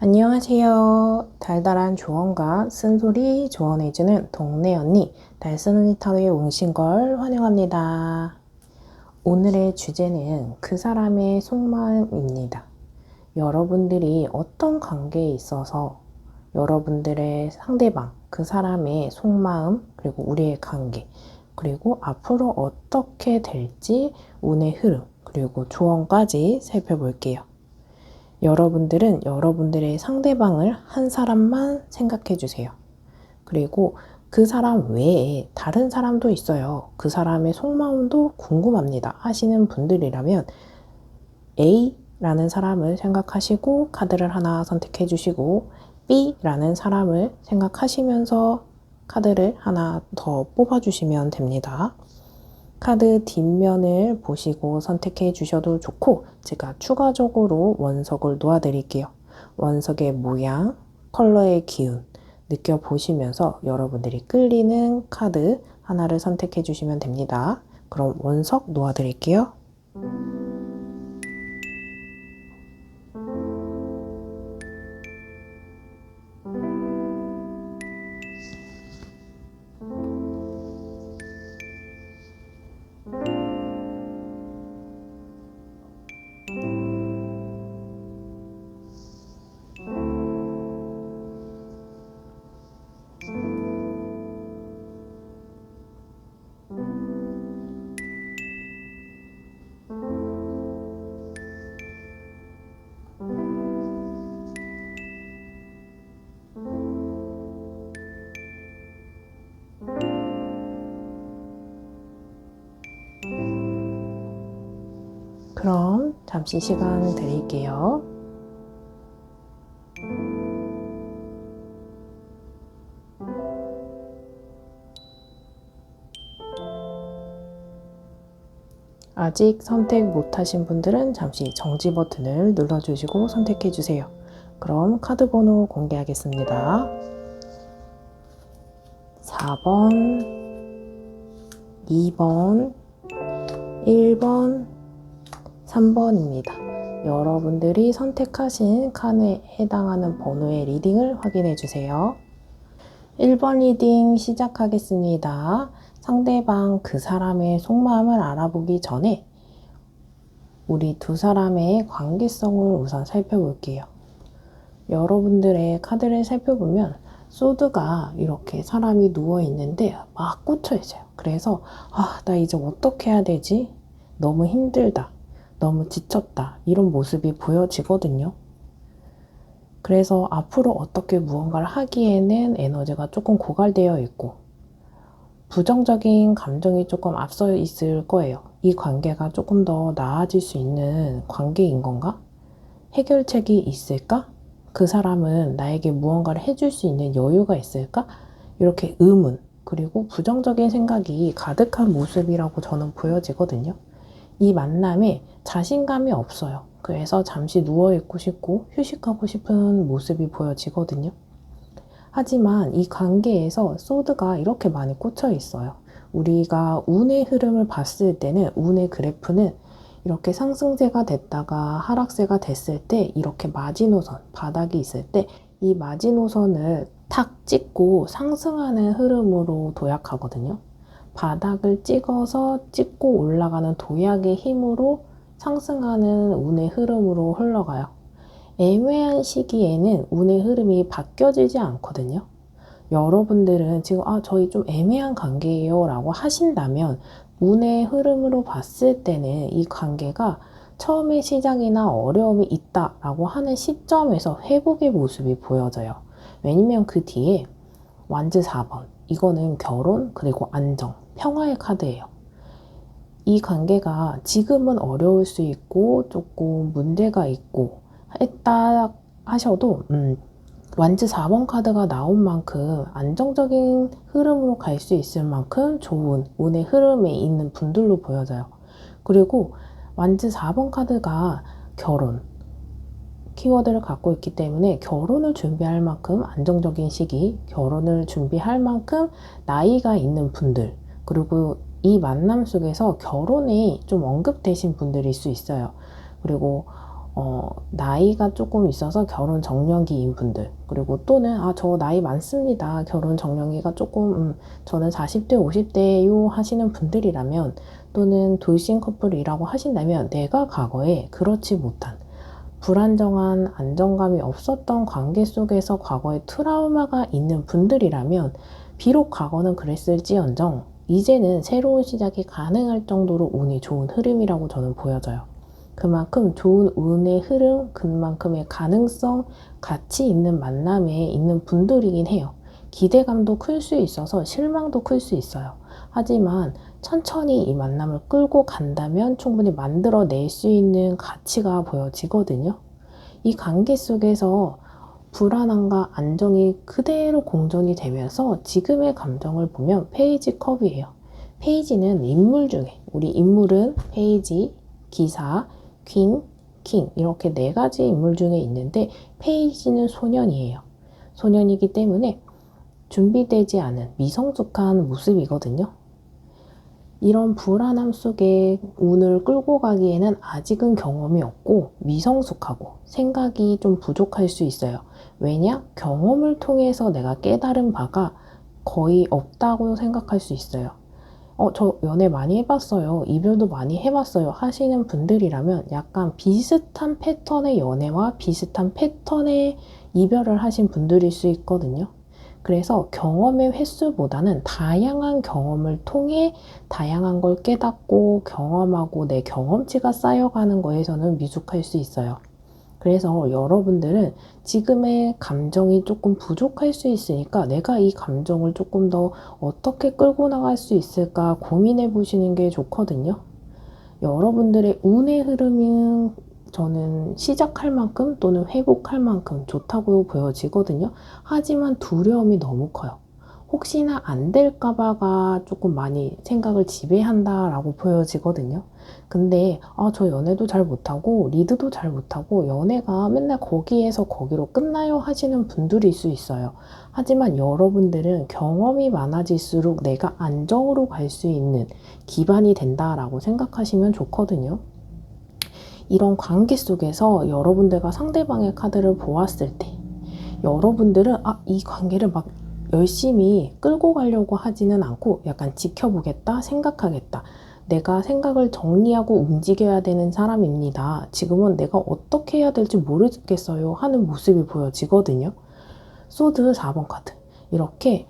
안녕하세요. 달달한 조언과 쓴소리 조언해주는 동네 언니 달쓴언니 타로에 오신 걸 환영합니다. 오늘의 주제는 그 사람의 속마음입니다. 여러분들이 어떤 관계에 있어서 여러분들의 상대방, 그 사람의 속마음, 그리고 우리의 관계, 그리고 앞으로 어떻게 될지 운의 흐름, 그리고 조언까지 살펴볼게요. 여러분들은 여러분들의 상대방을 한 사람만 생각해 주세요. 그리고 그 사람 외에 다른 사람도 있어요. 그 사람의 속마음도 궁금합니다 하시는 분들이라면 A라는 사람을 생각하시고 카드를 하나 선택해 주시고 B라는 사람을 생각하시면서 카드를 하나 더 뽑아 주시면 됩니다. 카드 뒷면을 보시고 선택해 주셔도 좋고 제가 추가적으로 원석을 놓아 드릴게요. 원석의 모양, 컬러의 기운 느껴보시면서 여러분들이 끌리는 카드 하나를 선택해 주시면 됩니다. 그럼 원석 놓아 드릴게요. 그럼 잠시 시간 드릴게요. 아직 선택 못하신 분들은 잠시 정지 버튼을 눌러주시고 선택해주세요. 그럼 카드 번호 공개하겠습니다. 4번, 2번, 1번, 3번입니다. 여러분들이 선택하신 칸에 해당하는 번호의 리딩을 확인해주세요. 1번 리딩 시작하겠습니다. 상대방 그 사람의 속마음을 알아보기 전에 우리 두 사람의 관계성을 우선 살펴볼게요. 여러분들의 카드를 살펴보면 소드가 이렇게 사람이 누워있는데 막 꽂혀있어요. 그래서 나 이제 어떻게 해야 되지? 너무 힘들다. 너무 지쳤다. 이런 모습이 보여지거든요. 그래서 앞으로 어떻게 무언가를 하기에는 에너지가 조금 고갈되어 있고 부정적인 감정이 조금 앞서 있을 거예요. 이 관계가 조금 더 나아질 수 있는 관계인 건가? 해결책이 있을까? 그 사람은 나에게 무언가를 해줄 수 있는 여유가 있을까? 이렇게 의문, 그리고 부정적인 생각이 가득한 모습이라고 저는 보여지거든요. 이 만남에 자신감이 없어요. 그래서 잠시 누워있고 싶고 휴식하고 싶은 모습이 보여지거든요. 하지만 이 관계에서 소드가 이렇게 많이 꽂혀 있어요. 우리가 운의 흐름을 봤을 때는 운의 그래프는 이렇게 상승세가 됐다가 하락세가 됐을 때 이렇게 마지노선, 바닥이 있을 때 이 마지노선을 탁 찍고 상승하는 흐름으로 도약하거든요. 바닥을 찍고 올라가는 도약의 힘으로 상승하는 운의 흐름으로 흘러가요. 애매한 시기에는 운의 흐름이 바뀌어지지 않거든요. 여러분들은 지금 저희 좀 애매한 관계예요 라고 하신다면 운의 흐름으로 봤을 때는 이 관계가 처음에 시작이나 어려움이 있다 라고 하는 시점에서 회복의 모습이 보여져요. 왜냐면 그 뒤에 완즈 4번, 이거는 결혼 그리고 안정, 평화의 카드예요. 이 관계가 지금은 어려울 수 있고 조금 문제가 있고 했다 하셔도 완즈 4번 카드가 나온 만큼 안정적인 흐름으로 갈 수 있을 만큼 좋은 운의 흐름에 있는 분들로 보여져요. 그리고 완즈 4번 카드가 결혼 키워드를 갖고 있기 때문에 결혼을 준비할 만큼 안정적인 시기, 결혼을 준비할 만큼 나이가 있는 분들, 그리고 이 만남 속에서 결혼이 좀 언급되신 분들일 수 있어요. 그리고 나이가 조금 있어서 결혼 정년기인 분들, 그리고 또는 저 나이 많습니다, 결혼 정년기가 조금 저는 40대 50대요 하시는 분들이라면, 또는 돌싱 커플이라고 하신다면 내가 과거에 그렇지 못한 불안정한 안정감이 없었던 관계 속에서 과거에 트라우마가 있는 분들이라면, 비록 과거는 그랬을지언정 이제는 새로운 시작이 가능할 정도로 운이 좋은 흐름이라고 저는 보여져요. 그만큼 좋은 운의 흐름, 그만큼의 가능성, 가치 있는 만남에 있는 분들이긴 해요. 기대감도 클 수 있어서 실망도 클 수 있어요. 하지만 천천히 이 만남을 끌고 간다면 충분히 만들어낼 수 있는 가치가 보여지거든요. 이 관계 속에서 불안함과 안정이 그대로 공존이 되면서 지금의 감정을 보면 페이지 컵이에요. 페이지는 인물 중에, 우리 인물은 페이지, 기사, 퀸, 킹, 이렇게 4가지 인물 중에 있는데, 페이지는 소년이에요. 소년이기 때문에 준비되지 않은 미성숙한 모습이거든요. 이런 불안함 속에 운을 끌고 가기에는 아직은 경험이 없고 미성숙하고 생각이 좀 부족할 수 있어요. 왜냐? 경험을 통해서 내가 깨달은 바가 거의 없다고 생각할 수 있어요. 저 연애 많이 해봤어요, 이별도 많이 해봤어요 하시는 분들이라면 약간 비슷한 패턴의 연애와 비슷한 패턴의 이별을 하신 분들일 수 있거든요. 그래서 경험의 횟수보다는 다양한 경험을 통해 다양한 걸 깨닫고 경험하고 내 경험치가 쌓여가는 거에서는 미숙할 수 있어요. 그래서 여러분들은 지금의 감정이 조금 부족할 수 있으니까 내가 이 감정을 조금 더 어떻게 끌고 나갈 수 있을까 고민해 보시는 게 좋거든요. 여러분들의 운의 흐름은 저는 시작할 만큼 또는 회복할 만큼 좋다고 보여지거든요. 하지만 두려움이 너무 커요. 혹시나 안 될까봐가 조금 많이 생각을 지배한다라고 보여지거든요. 근데 저 연애도 잘 못하고 리드도 잘 못하고 연애가 맨날 거기에서 거기로 끝나요 하시는 분들일 수 있어요. 하지만 여러분들은 경험이 많아질수록 내가 안정으로 갈 수 있는 기반이 된다라고 생각하시면 좋거든요. 이런 관계 속에서 여러분들과 상대방의 카드를 보았을 때 여러분들은 이 관계를 막 열심히 끌고 가려고 하지는 않고 약간 지켜보겠다, 생각하겠다. 내가 생각을 정리하고 움직여야 되는 사람입니다. 지금은 내가 어떻게 해야 될지 모르겠어요 하는 모습이 보여지거든요. 소드 4번 카드. 이렇게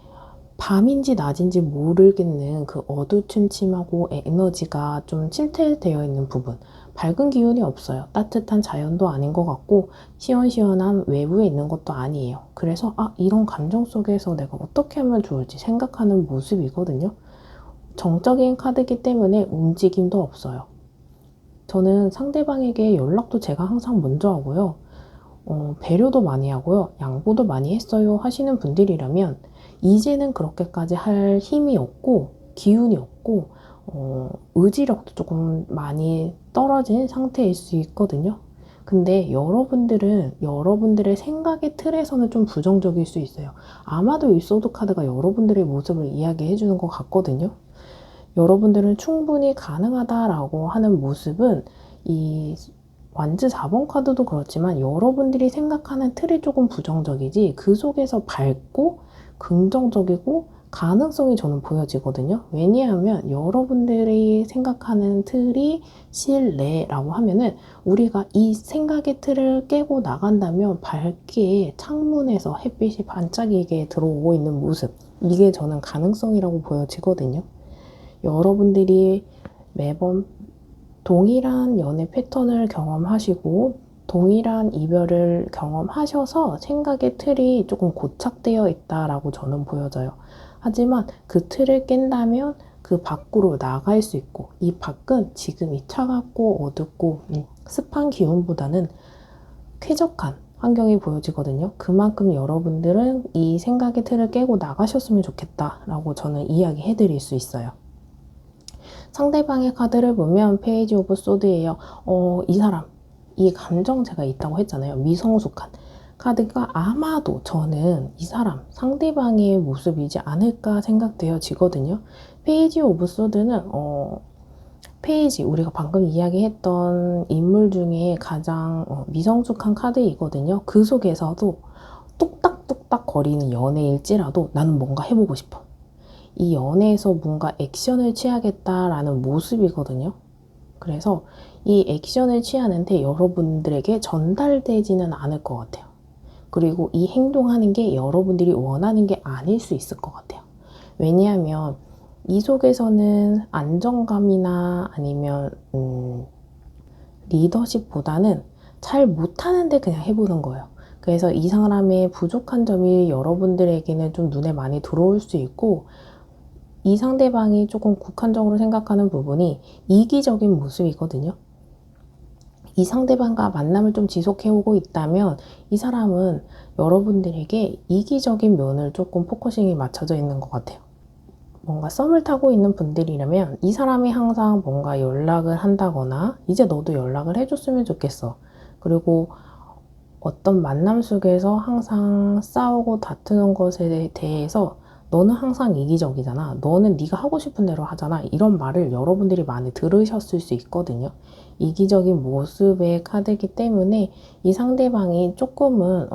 밤인지 낮인지 모르겠는 그 어두침침하고 에너지가 좀 침체되어 있는 부분, 밝은 기운이 없어요. 따뜻한 자연도 아닌 것 같고 시원시원한 외부에 있는 것도 아니에요. 그래서 이런 감정 속에서 내가 어떻게 하면 좋을지 생각하는 모습이거든요. 정적인 카드이기 때문에 움직임도 없어요. 저는 상대방에게 연락도 제가 항상 먼저 하고요. 배려도 많이 하고요. 양보도 많이 했어요 하시는 분들이라면 이제는 그렇게까지 할 힘이 없고 기운이 없고 의지력도 조금 많이 떨어진 상태일 수 있거든요. 근데 여러분들은 여러분들의 생각의 틀에서는 좀 부정적일 수 있어요. 아마도 이 소드 카드가 여러분들의 모습을 이야기해 주는 것 같거든요. 여러분들은 충분히 가능하다라고 하는 모습은 이 완즈 4번 카드도 그렇지만 여러분들이 생각하는 틀이 조금 부정적이지 그 속에서 밝고 긍정적이고 가능성이 저는 보여지거든요. 왜냐하면 여러분들이 생각하는 틀이 실내라고 하면은 우리가 이 생각의 틀을 깨고 나간다면 밝게 창문에서 햇빛이 반짝이게 들어오고 있는 모습, 이게 저는 가능성이라고 보여지거든요. 여러분들이 매번 동일한 연애 패턴을 경험하시고 동일한 이별을 경험하셔서 생각의 틀이 조금 고착되어 있다라고 저는 보여져요. 하지만 그 틀을 깬다면 그 밖으로 나갈 수 있고, 이 밖은 지금 이 차갑고 어둡고 습한 기운보다는 쾌적한 환경이 보여지거든요. 그만큼 여러분들은 이 생각의 틀을 깨고 나가셨으면 좋겠다라고 저는 이야기해 드릴 수 있어요. 상대방의 카드를 보면 페이지 오브 소드예요. 이 사람, 이 감정 제가 있다고 했잖아요. 미성숙한 카드가 아마도 저는 이 사람, 상대방의 모습이지 않을까 생각되어지거든요. 페이지 오브 소드는 페이지, 우리가 방금 이야기했던 인물 중에 가장 미성숙한 카드이거든요. 그 속에서도 뚝딱뚝딱 거리는 연애일지라도 나는 뭔가 해보고 싶어. 이 연애에서 뭔가 액션을 취하겠다라는 모습이거든요. 그래서 이 액션을 취하는데 여러분들에게 전달되지는 않을 것 같아요. 그리고 이 행동하는 게 여러분들이 원하는 게 아닐 수 있을 것 같아요. 왜냐하면 이 속에서는 안정감이나 아니면 리더십보다는 잘 못하는데 그냥 해보는 거예요. 그래서 이 사람의 부족한 점이 여러분들에게는 좀 눈에 많이 들어올 수 있고, 이 상대방이 조금 국한적으로 생각하는 부분이 이기적인 모습이거든요. 이 상대방과 만남을 좀 지속해오고 있다면 이 사람은 여러분들에게 이기적인 면을 조금 포커싱이 맞춰져 있는 것 같아요. 뭔가 썸을 타고 있는 분들이라면 이 사람이 항상 뭔가 연락을 한다거나 이제 너도 연락을 해줬으면 좋겠어. 그리고 어떤 만남 속에서 항상 싸우고 다투는 것에 대해서 너는 항상 이기적이잖아. 너는 네가 하고 싶은 대로 하잖아. 이런 말을 여러분들이 많이 들으셨을 수 있거든요. 이기적인 모습의 카드이기 때문에 이 상대방이 조금은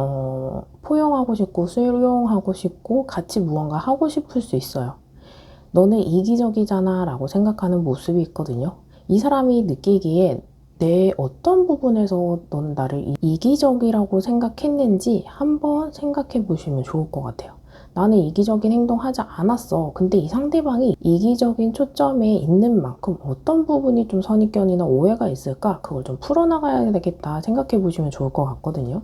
포용하고 싶고 수용하고 싶고 같이 무언가 하고 싶을 수 있어요. 너는 이기적이잖아 라고 생각하는 모습이 있거든요. 이 사람이 느끼기에 내 어떤 부분에서 넌 나를 이기적이라고 생각했는지 한번 생각해 보시면 좋을 것 같아요. 나는 이기적인 행동하지 않았어. 근데 이 상대방이 이기적인 초점에 있는 만큼 어떤 부분이 좀 선입견이나 오해가 있을까? 그걸 좀 풀어나가야 되겠다 생각해 보시면 좋을 것 같거든요.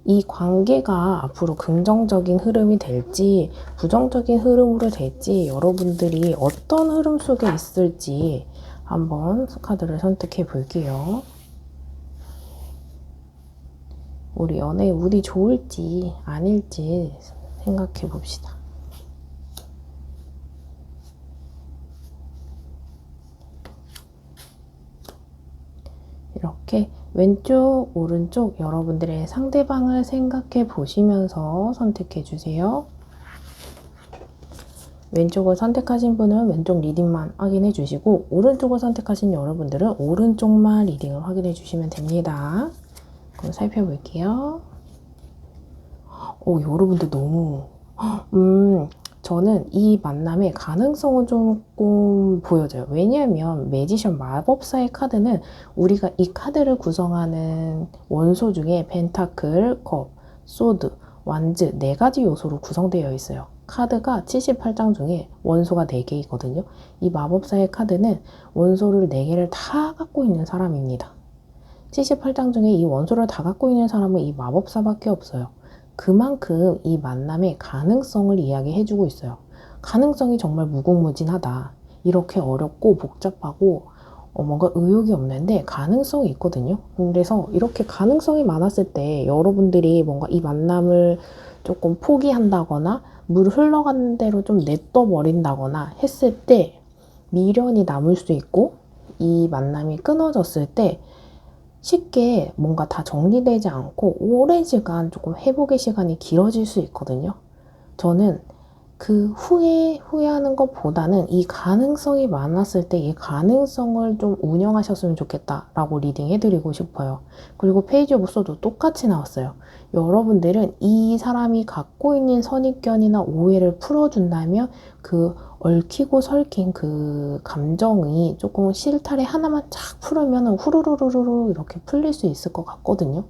이 관계가 앞으로 긍정적인 흐름이 될지 부정적인 흐름으로 될지 여러분들이 어떤 흐름 속에 있을지 한번 카드를 선택해 볼게요. 우리 연애 운이 좋을지 아닐지 생각해 봅시다. 이렇게 왼쪽, 오른쪽 여러분들의 상대방을 생각해 보시면서 선택해 주세요. 왼쪽을 선택하신 분은 왼쪽 리딩만 확인해 주시고 오른쪽을 선택하신 여러분들은 오른쪽만 리딩을 확인해 주시면 됩니다. 그럼 살펴볼게요. 여러분들 너무 저는 이 만남의 가능성은 조금 보여져요. 왜냐하면 매지션 마법사의 카드는 우리가 이 카드를 구성하는 원소 중에 펜타클, 컵, 소드, 완즈 4가지 요소로 구성되어 있어요. 카드가 78장 중에 원소가 4개이거든요. 이 마법사의 카드는 원소를 4개를 다 갖고 있는 사람입니다. 78장 중에 이 원소를 다 갖고 있는 사람은 이 마법사밖에 없어요. 그만큼 이 만남의 가능성을 이야기해주고 있어요. 가능성이 정말 무궁무진하다. 이렇게 어렵고 복잡하고 뭔가 의욕이 없는데 가능성이 있거든요. 그래서 이렇게 가능성이 많았을 때 여러분들이 뭔가 이 만남을 조금 포기한다거나 물 흘러가는 대로 좀 냅둬 버린다거나 했을 때 미련이 남을 수 있고 이 만남이 끊어졌을 때 쉽게 뭔가 다 정리되지 않고 오랜 시간 조금 회복의 시간이 길어질 수 있거든요. 저는 그 후회하는 것보다는 이 가능성이 많았을 때 이 가능성을 좀 운영하셨으면 좋겠다라고 리딩해드리고 싶어요. 그리고 페이지 오브 소드 똑같이 나왔어요. 여러분들은 이 사람이 갖고 있는 선입견이나 오해를 풀어준다면 그 얽히고 설킨 그 감정이 조금 실타래 하나만 쫙 풀으면 후루루루루 이렇게 풀릴 수 있을 것 같거든요.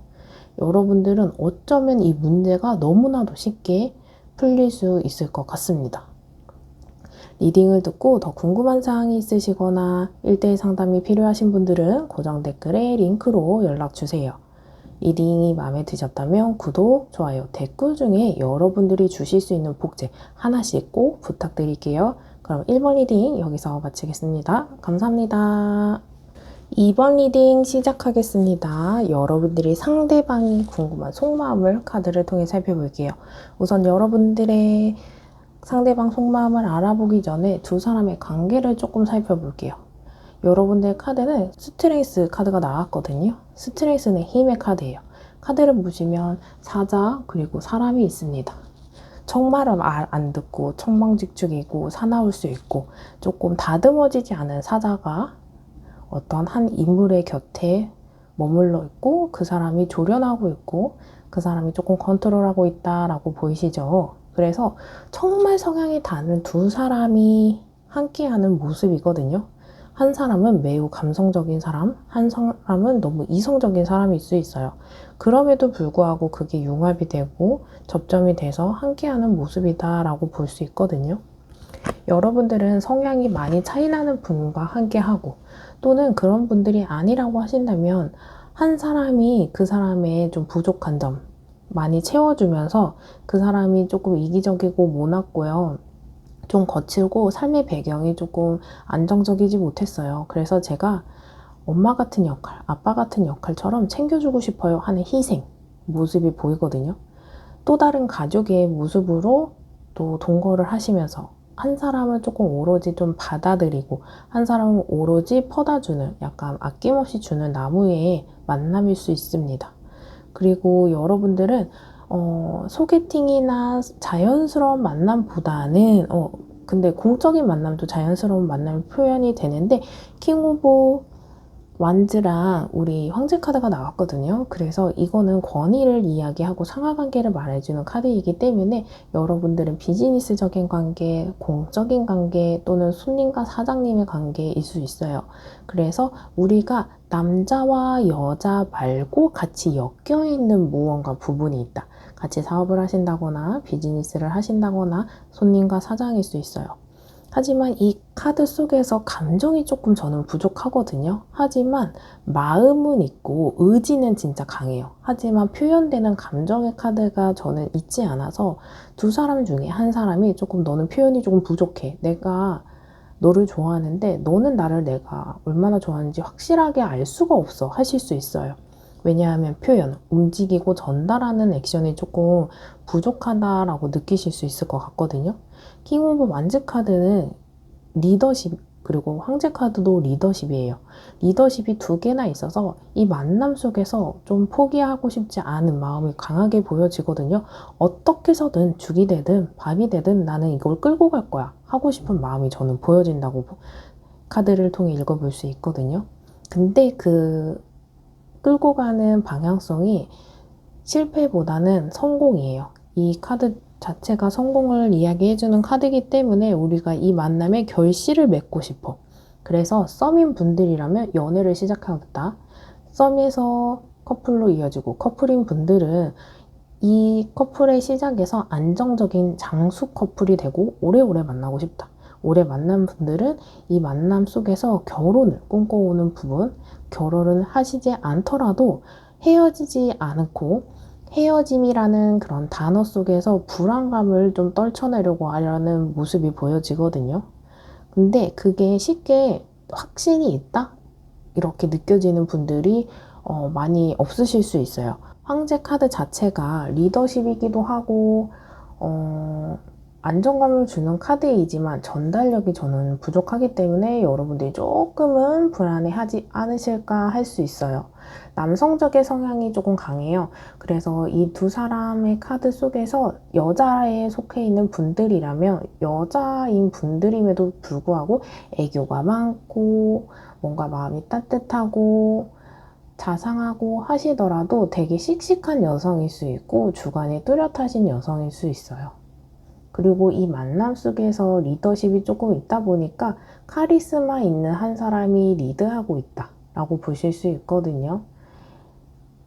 여러분들은 어쩌면 이 문제가 너무나도 쉽게 풀릴 수 있을 것 같습니다. 리딩을 듣고 더 궁금한 사항이 있으시거나 1대1 상담이 필요하신 분들은 고정 댓글에 링크로 연락주세요. 리딩이 마음에 드셨다면 구독, 좋아요, 댓글 중에 여러분들이 주실 수 있는 복제 하나씩 꼭 부탁드릴게요. 그럼 1번 리딩 여기서 마치겠습니다. 감사합니다. 2번 리딩 시작하겠습니다. 여러분들이 상대방이 궁금한 속마음을 카드를 통해 살펴볼게요. 우선 여러분들의 상대방 속마음을 알아보기 전에 두 사람의 관계를 조금 살펴볼게요. 여러분들 카드는 스트렝스 카드가 나왔거든요. 스트렝스는 힘의 카드예요. 카드를 보시면 사자 그리고 사람이 있습니다. 정말은 안 듣고 청망직축이고 사나울 수 있고 조금 다듬어지지 않은 사자가 어떤 한 인물의 곁에 머물러 있고 그 사람이 조련하고 있고 그 사람이 조금 컨트롤하고 있다라고 보이시죠? 그래서 정말 성향이 다른 두 사람이 함께하는 모습이거든요. 한 사람은 매우 감성적인 사람, 한 사람은 너무 이성적인 사람일 수 있어요. 그럼에도 불구하고 그게 융합이 되고 접점이 돼서 함께하는 모습이다라고 볼 수 있거든요. 여러분들은 성향이 많이 차이나는 분과 함께하고 또는 그런 분들이 아니라고 하신다면 한 사람이 그 사람의 좀 부족한 점 많이 채워주면서 그 사람이 조금 이기적이고 모났고요. 좀 거칠고 삶의 배경이 조금 안정적이지 못했어요. 그래서 제가 엄마 같은 역할, 아빠 같은 역할처럼 챙겨주고 싶어요 하는 희생 모습이 보이거든요. 또 다른 가족의 모습으로 또 동거를 하시면서 한 사람을 조금 오로지 좀 받아들이고 한 사람은 오로지 퍼다주는 약간 아낌없이 주는 나무의 만남일 수 있습니다. 그리고 여러분들은 소개팅이나 자연스러운 만남보다는 근데 공적인 만남도 자연스러운 만남이 표현이 되는데 킹 오브 완즈랑 우리 황제 카드가 나왔거든요. 그래서 이거는 권위를 이야기하고 상하관계를 말해주는 카드이기 때문에 여러분들은 비즈니스적인 관계, 공적인 관계 또는 손님과 사장님의 관계일 수 있어요. 그래서 우리가 남자와 여자 말고 같이 엮여있는 무언가 부분이 있다. 같이 사업을 하신다거나 비즈니스를 하신다거나 손님과 사장일 수 있어요. 하지만 이 카드 속에서 감정이 조금 저는 부족하거든요. 하지만 마음은 있고 의지는 진짜 강해요. 하지만 표현되는 감정의 카드가 저는 있지 않아서 두 사람 중에 한 사람이 조금 너는 표현이 조금 부족해. 내가 너를 좋아하는데 너는 나를 내가 얼마나 좋아하는지 확실하게 알 수가 없어 하실 수 있어요. 왜냐하면 표현, 움직이고 전달하는 액션이 조금 부족하다라고 느끼실 수 있을 것 같거든요. 킹 오브 완즈 카드는 리더십, 그리고 황제 카드도 리더십이에요. 리더십이 두 개나 있어서 이 만남 속에서 좀 포기하고 싶지 않은 마음이 강하게 보여지거든요. 어떻게 해서든 죽이 되든 밥이 되든 나는 이걸 끌고 갈 거야 하고 싶은 마음이 저는 보여진다고 카드를 통해 읽어볼 수 있거든요. 근데 그 끌고 가는 방향성이 실패보다는 성공이에요. 이 카드 자체가 성공을 이야기해주는 카드이기 때문에 우리가 이 만남에 결실을 맺고 싶어. 그래서 썸인 분들이라면 연애를 시작하겠다. 썸에서 커플로 이어지고 커플인 분들은 이 커플의 시작에서 안정적인 장수 커플이 되고 오래오래 만나고 싶다. 오래 만난 분들은 이 만남 속에서 결혼을 꿈꿔오는 부분, 결혼을 하시지 않더라도 헤어지지 않고 헤어짐이라는 그런 단어 속에서 불안감을 좀 떨쳐내려고 하려는 모습이 보여지거든요. 근데 그게 쉽게 확신이 있다? 이렇게 느껴지는 분들이 많이 없으실 수 있어요. 황제 카드 자체가 리더십이기도 하고 안정감을 주는 카드이지만 전달력이 저는 부족하기 때문에 여러분들이 조금은 불안해하지 않으실까 할 수 있어요. 남성적인 성향이 조금 강해요. 그래서 이 두 사람의 카드 속에서 여자에 속해 있는 분들이라면 여자인 분들임에도 불구하고 애교가 많고 뭔가 마음이 따뜻하고 자상하고 하시더라도 되게 씩씩한 여성일 수 있고 주관이 뚜렷하신 여성일 수 있어요. 그리고 이 만남 속에서 리더십이 조금 있다 보니까 카리스마 있는 한 사람이 리드하고 있다 라고 보실 수 있거든요.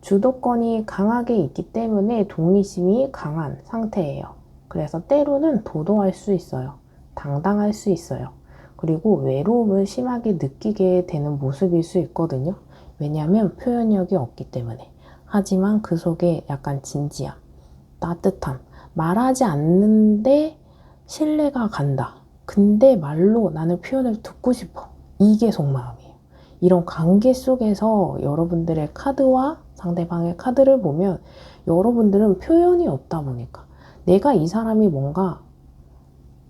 주도권이 강하게 있기 때문에 독립심이 강한 상태예요. 그래서 때로는 도도할 수 있어요. 당당할 수 있어요. 그리고 외로움을 심하게 느끼게 되는 모습일 수 있거든요. 왜냐하면 표현력이 없기 때문에. 하지만 그 속에 약간 진지함, 따뜻함, 말하지 않는데 신뢰가 간다. 근데 말로 나는 표현을 듣고 싶어. 이게 속마음이에요. 이런 관계 속에서 여러분들의 카드와 상대방의 카드를 보면 여러분들은 표현이 없다 보니까 내가 이 사람이 뭔가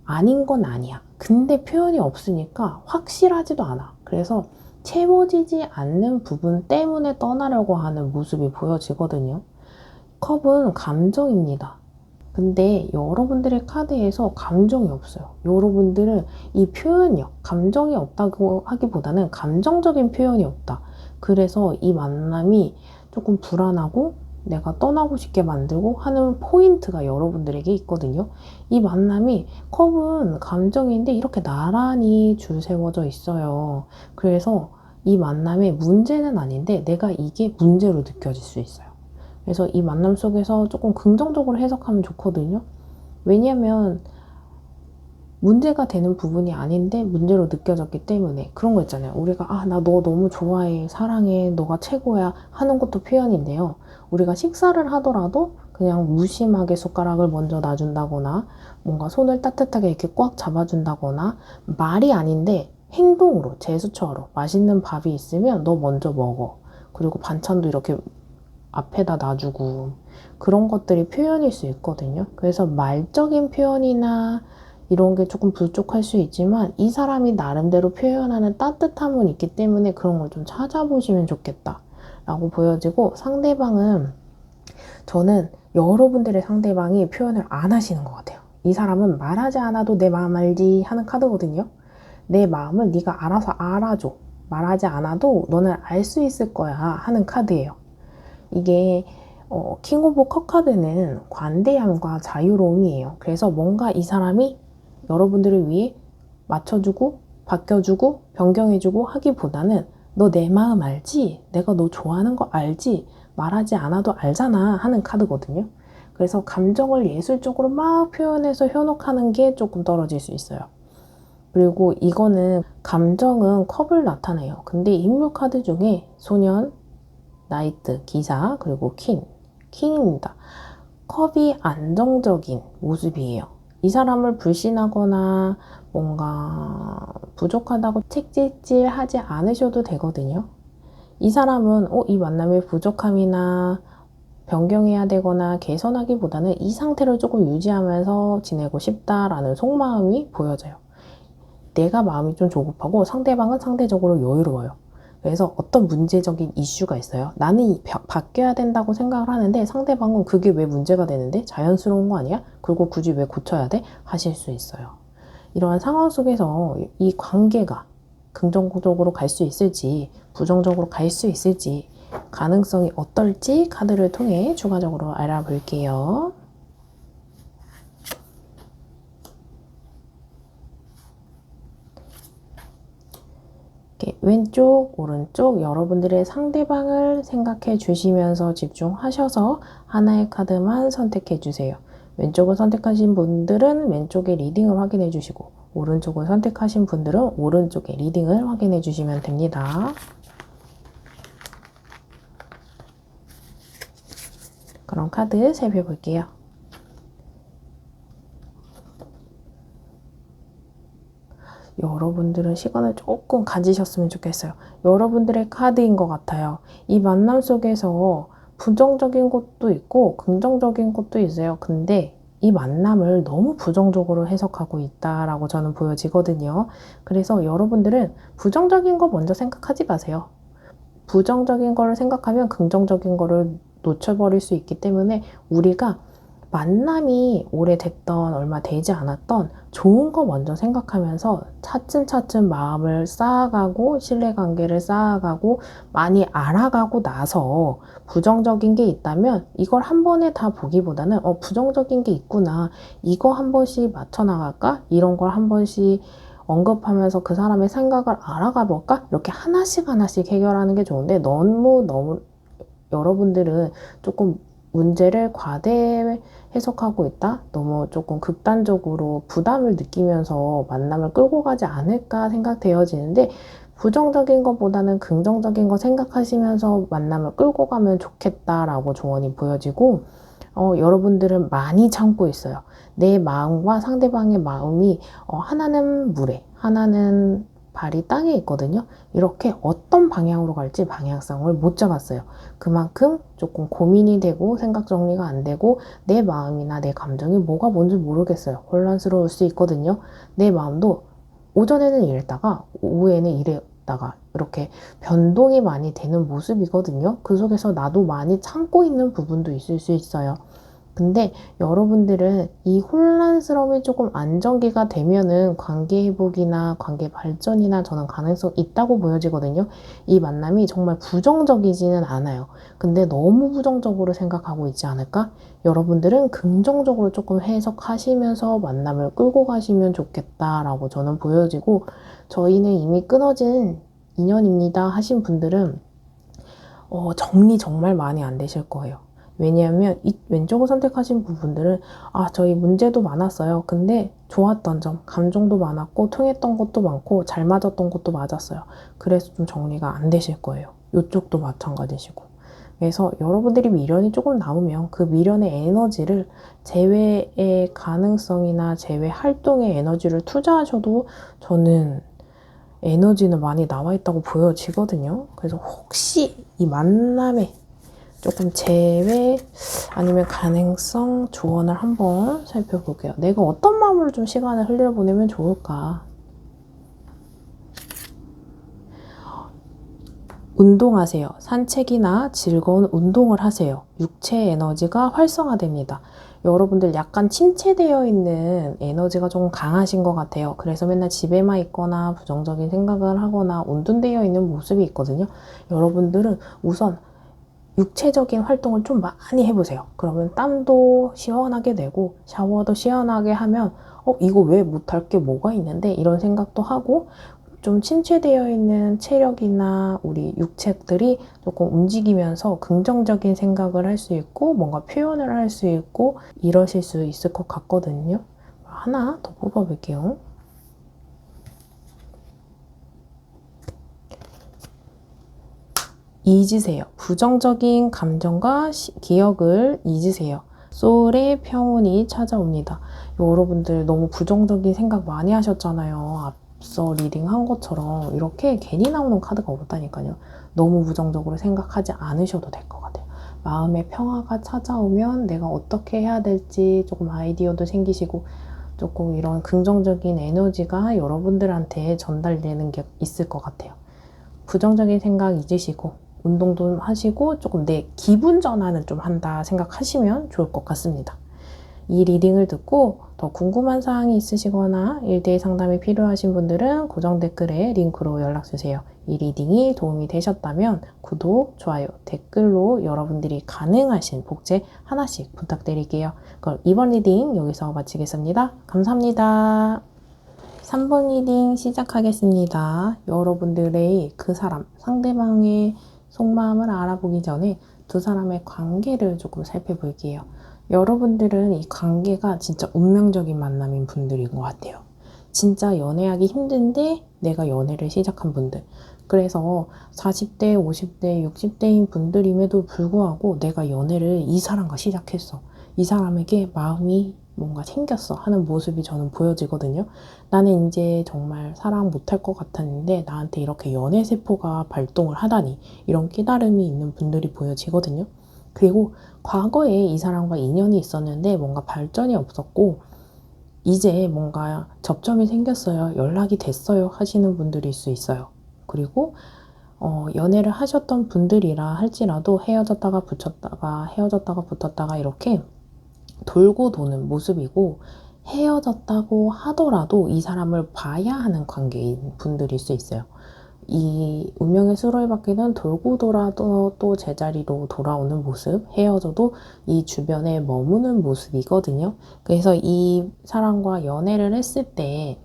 아닌 건 아니야. 근데 표현이 없으니까 확실하지도 않아. 그래서 채워지지 않는 부분 때문에 떠나려고 하는 모습이 보여지거든요. 컵은 감정입니다. 근데 여러분들의 카드에서 감정이 없어요. 여러분들은 이 표현력, 감정이 없다고 하기보다는 감정적인 표현이 없다. 그래서 이 만남이 조금 불안하고 내가 떠나고 싶게 만들고 하는 포인트가 여러분들에게 있거든요. 이 만남이 컵은 감정인데 이렇게 나란히 줄 세워져 있어요. 그래서 이 만남의 문제는 아닌데 내가 이게 문제로 느껴질 수 있어요. 그래서 이 만남 속에서 조금 긍정적으로 해석하면 좋거든요. 왜냐면 문제가 되는 부분이 아닌데 문제로 느껴졌기 때문에 그런 거 있잖아요. 우리가 나 너 너무 좋아해, 사랑해, 너가 최고야 하는 것도 표현인데요. 우리가 식사를 하더라도 그냥 무심하게 숟가락을 먼저 놔준다거나 뭔가 손을 따뜻하게 이렇게 꽉 잡아준다거나 말이 아닌데 행동으로, 제스처로 맛있는 밥이 있으면 너 먼저 먹어. 그리고 반찬도 이렇게 앞에다 놔주고 그런 것들이 표현일 수 있거든요. 그래서 말적인 표현이나 이런 게 조금 부족할 수 있지만 이 사람이 나름대로 표현하는 따뜻함은 있기 때문에 그런 걸 좀 찾아보시면 좋겠다 라고 보여지고, 상대방은, 저는 여러분들의 상대방이 표현을 안 하시는 것 같아요. 이 사람은 말하지 않아도 내 마음 알지 하는 카드거든요. 내 마음을 네가 알아서 알아줘. 말하지 않아도 너는 알 수 있을 거야 하는 카드예요. 이게 킹 오브 컵 카드는 관대함과 자유로움이에요. 그래서 뭔가 이 사람이 여러분들을 위해 맞춰주고 바뀌어주고 변경해주고 하기보다는 너 내 마음 알지? 내가 너 좋아하는 거 알지? 말하지 않아도 알잖아 하는 카드거든요. 그래서 감정을 예술적으로 막 표현해서 현혹하는 게 조금 떨어질 수 있어요. 그리고 이거는 감정은 컵을 나타내요. 근데 인물 카드 중에 소년, 나이트, 기사, 그리고 킹입니다. 컵이 안정적인 모습이에요. 이 사람을 불신하거나 뭔가 부족하다고 책찍질하지 않으셔도 되거든요. 이 사람은 이 만남의 부족함이나 변경해야 되거나 개선하기보다는 이 상태를 조금 유지하면서 지내고 싶다라는 속마음이 보여져요. 내가 마음이 좀 조급하고 상대방은 상대적으로 여유로워요. 그래서 어떤 문제적인 이슈가 있어요. 나는 바뀌어야 된다고 생각을 하는데 상대방은 그게 왜 문제가 되는데? 자연스러운 거 아니야? 그리고 굳이 왜 고쳐야 돼? 하실 수 있어요. 이러한 상황 속에서 이 관계가 긍정적으로 갈 수 있을지 부정적으로 갈 수 있을지 가능성이 어떨지 카드를 통해 추가적으로 알아볼게요. 왼쪽, 오른쪽 여러분들의 상대방을 생각해 주시면서 집중하셔서 하나의 카드만 선택해 주세요. 왼쪽을 선택하신 분들은 왼쪽의 리딩을 확인해 주시고 오른쪽을 선택하신 분들은 오른쪽의 리딩을 확인해 주시면 됩니다. 그럼 카드 살펴볼게요. 여러분들은 시간을 조금 가지셨으면 좋겠어요. 여러분들의 카드인 것 같아요. 이 만남 속에서 부정적인 것도 있고 긍정적인 것도 있어요. 근데 이 만남을 너무 부정적으로 해석하고 있다라고 저는 보여지거든요. 그래서 여러분들은 부정적인 거 먼저 생각하지 마세요. 부정적인 거를 생각하면 긍정적인 거를 놓쳐버릴 수 있기 때문에 우리가 만남이 오래됐던 얼마 되지 않았던 좋은 거 먼저 생각하면서 차츰차츰 마음을 쌓아가고 신뢰관계를 쌓아가고 많이 알아가고 나서 부정적인 게 있다면 이걸 한 번에 다 보기보다는 부정적인 게 있구나, 이거 한 번씩 맞춰 나갈까, 이런 걸 한 번씩 언급하면서 그 사람의 생각을 알아가 볼까, 이렇게 하나씩 해결하는 게 좋은데 너무 여러분들은 조금 문제를 과대 해석하고 있다? 너무 조금 극단적으로 부담을 느끼면서 만남을 끌고 가지 않을까 생각되어지는데, 부정적인 것보다는 긍정적인 거 생각하시면서 만남을 끌고 가면 좋겠다라고 조언이 보여지고, 여러분들은 많이 참고 있어요. 내 마음과 상대방의 마음이 하나는 물에, 하나는 발이 땅에 있거든요. 이렇게 어떤 방향으로 갈지 방향성을 못 잡았어요. 그만큼 조금 고민이 되고 생각 정리가 안 되고 내 마음이나 내 감정이 뭐가 뭔지 모르겠어요. 혼란스러울 수 있거든요. 내 마음도 오전에는 이랬다가 오후에는 이랬다가 이렇게 변동이 많이 되는 모습이거든요. 그 속에서 나도 많이 참고 있는 부분도 있을 수 있어요. 근데 여러분들은 이 혼란스러움이 조금 안정기가 되면은 관계 회복이나 관계 발전이나 저는 가능성 있다고 보여지거든요. 이 만남이 정말 부정적이지는 않아요. 근데 너무 부정적으로 생각하고 있지 않을까? 여러분들은 긍정적으로 조금 해석하시면서 만남을 끌고 가시면 좋겠다라고 저는 보여지고, 저희는 이미 끊어진 인연입니다 하신 분들은 정리 정말 많이 안 되실 거예요. 왜냐하면 이 왼쪽을 선택하신 부분들은 저희 문제도 많았어요. 근데 좋았던 점, 감정도 많았고 통했던 것도 많고 잘 맞았던 것도 맞았어요. 그래서 좀 정리가 안 되실 거예요. 이쪽도 마찬가지시고. 그래서 여러분들이 미련이 조금 남으면 그 미련의 에너지를 재회의 가능성이나 재회 활동의 에너지를 투자하셔도 저는 에너지는 많이 나와 있다고 보여지거든요. 그래서 혹시 이 만남에 조금 제외 아니면 가능성 조언을 한번 살펴볼게요. 내가 어떤 마음으로 좀 시간을 흘려보내면 좋을까? 운동하세요. 산책이나 즐거운 운동을 하세요. 육체 에너지가 활성화됩니다. 여러분들 약간 침체되어 있는 에너지가 좀 강하신 것 같아요. 그래서 맨날 집에만 있거나 부정적인 생각을 하거나 온둔되어 있는 모습이 있거든요. 여러분들은 우선 육체적인 활동을 좀 많이 해보세요. 그러면 땀도 시원하게 내고 샤워도 시원하게 하면 이거 왜 못할 게 뭐가 있는데 이런 생각도 하고, 좀 침체되어 있는 체력이나 우리 육체들이 조금 움직이면서 긍정적인 생각을 할 수 있고 뭔가 표현을 할 수 있고 이러실 수 있을 것 같거든요. 하나 더 뽑아볼게요. 잊으세요. 부정적인 감정과 기억을 잊으세요. 소울의 평온이 찾아옵니다. 여러분들 너무 부정적인 생각 많이 하셨잖아요. 앞서 리딩한 것처럼 이렇게 괜히 나오는 카드가 없다니까요. 너무 부정적으로 생각하지 않으셔도 될 것 같아요. 마음의 평화가 찾아오면 내가 어떻게 해야 될지 조금 아이디어도 생기시고 조금 이런 긍정적인 에너지가 여러분들한테 전달되는 게 있을 것 같아요. 부정적인 생각 잊으시고 운동도 하시고 조금 내 기분 전환을 좀 한다 생각하시면 좋을 것 같습니다. 이 리딩을 듣고 더 궁금한 사항이 있으시거나 1대1 상담이 필요하신 분들은 고정 댓글에 링크로 연락주세요. 이 리딩이 도움이 되셨다면 구독, 좋아요, 댓글로 여러분들이 가능하신 복제 하나씩 부탁드릴게요. 그럼 이번 리딩 여기서 마치겠습니다. 감사합니다. 3번 리딩 시작하겠습니다. 여러분들의 그 사람, 상대방의 속마음을 알아보기 전에 두 사람의 관계를 조금 살펴볼게요. 여러분들은 이 관계가 진짜 운명적인 만남인 분들인 것 같아요. 진짜 연애하기 힘든데 내가 연애를 시작한 분들. 그래서 40대, 50대, 60대인 분들임에도 불구하고 내가 연애를 이 사람과 시작했어. 이 사람에게 마음이 뭔가 생겼어 하는 모습이 저는 보여지거든요. 나는 이제 정말 사랑 못할 것 같았는데 나한테 이렇게 연애세포가 발동을 하다니, 이런 깨달음이 있는 분들이 보여지거든요. 그리고 과거에 이 사람과 인연이 있었는데 뭔가 발전이 없었고 이제 뭔가 접점이 생겼어요. 연락이 됐어요 하시는 분들일 수 있어요. 그리고 연애를 하셨던 분들이라 할지라도 헤어졌다가 붙였다가 헤어졌다가 붙었다가 이렇게 돌고 도는 모습이고, 헤어졌다고 하더라도 이 사람을 봐야 하는 관계인 분들일 수 있어요. 이 운명의 수로에바퀴는 돌고 돌아도 또 제자리로 돌아오는 모습, 헤어져도 이 주변에 머무는 모습이거든요. 그래서 이 사람과 연애를 했을 때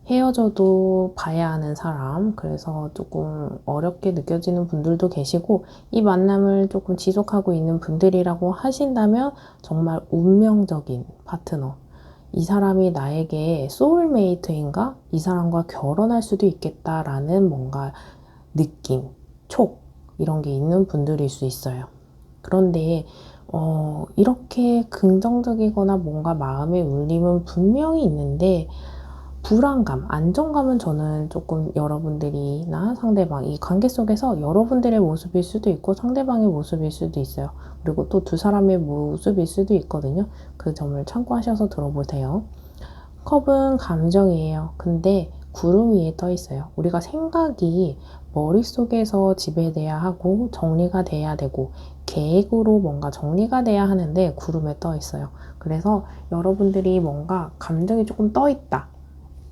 헤어져도 봐야 하는 사람, 그래서 조금 어렵게 느껴지는 분들도 계시고, 이 만남을 조금 지속하고 있는 분들이라고 하신다면 정말 운명적인 파트너, 이 사람이 나에게 소울메이트인가? 이 사람과 결혼할 수도 있겠다라는 뭔가 느낌, 촉, 이런 게 있는 분들일 수 있어요. 그런데 이렇게 긍정적이거나 뭔가 마음의 울림은 분명히 있는데 불안감, 안정감은 저는 조금 여러분들이나 상대방, 이 관계 속에서 여러분들의 모습일 수도 있고 상대방의 모습일 수도 있어요. 그리고 또 두 사람의 모습일 수도 있거든요. 그 점을 참고하셔서 들어보세요. 컵은 감정이에요. 근데 구름 위에 떠 있어요. 우리가 생각이 머릿속에서 지배돼야 하고 정리가 돼야 되고 계획으로 뭔가 정리가 돼야 하는데 구름에 떠 있어요. 그래서 여러분들이 뭔가 감정이 조금 떠 있다,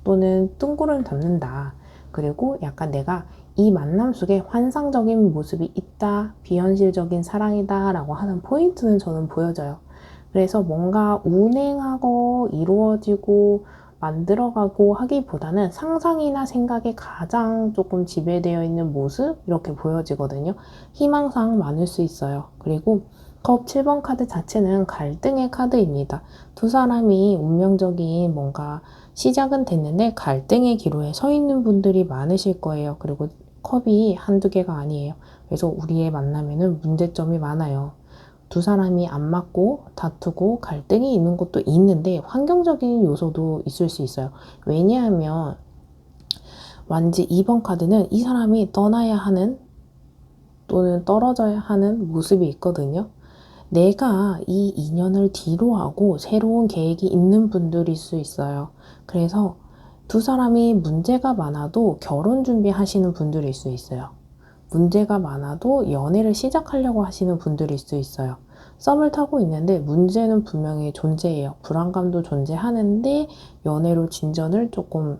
또는 뜬구름 잡는다, 그리고 약간 내가 이 만남 속에 환상적인 모습이 있다, 비현실적인 사랑이다 라고 하는 포인트는 저는 보여져요. 그래서 뭔가 운행하고 이루어지고 만들어가고 하기보다는 상상이나 생각에 가장 조금 지배되어 있는 모습, 이렇게 보여지거든요. 희망사항 많을 수 있어요. 그리고 컵 7번 카드 자체는 갈등의 카드입니다. 두 사람이 운명적인 뭔가 시작은 됐는데 갈등의 기로에 서 있는 분들이 많으실 거예요. 그리고 컵이 한두 개가 아니에요. 그래서 우리의 만남에는 문제점이 많아요. 두 사람이 안 맞고 다투고 갈등이 있는 것도 있는데 환경적인 요소도 있을 수 있어요. 왜냐하면 완지 2번 카드는 이 사람이 떠나야 하는 또는 떨어져야 하는 모습이 있거든요. 내가 이 인연을 뒤로 하고 새로운 계획이 있는 분들일 수 있어요. 그래서 두 사람이 문제가 많아도 결혼 준비하시는 분들일 수 있어요. 문제가 많아도 연애를 시작하려고 하시는 분들일 수 있어요. 썸을 타고 있는데 문제는 분명히 존재해요. 불안감도 존재하는데 연애로 진전을 조금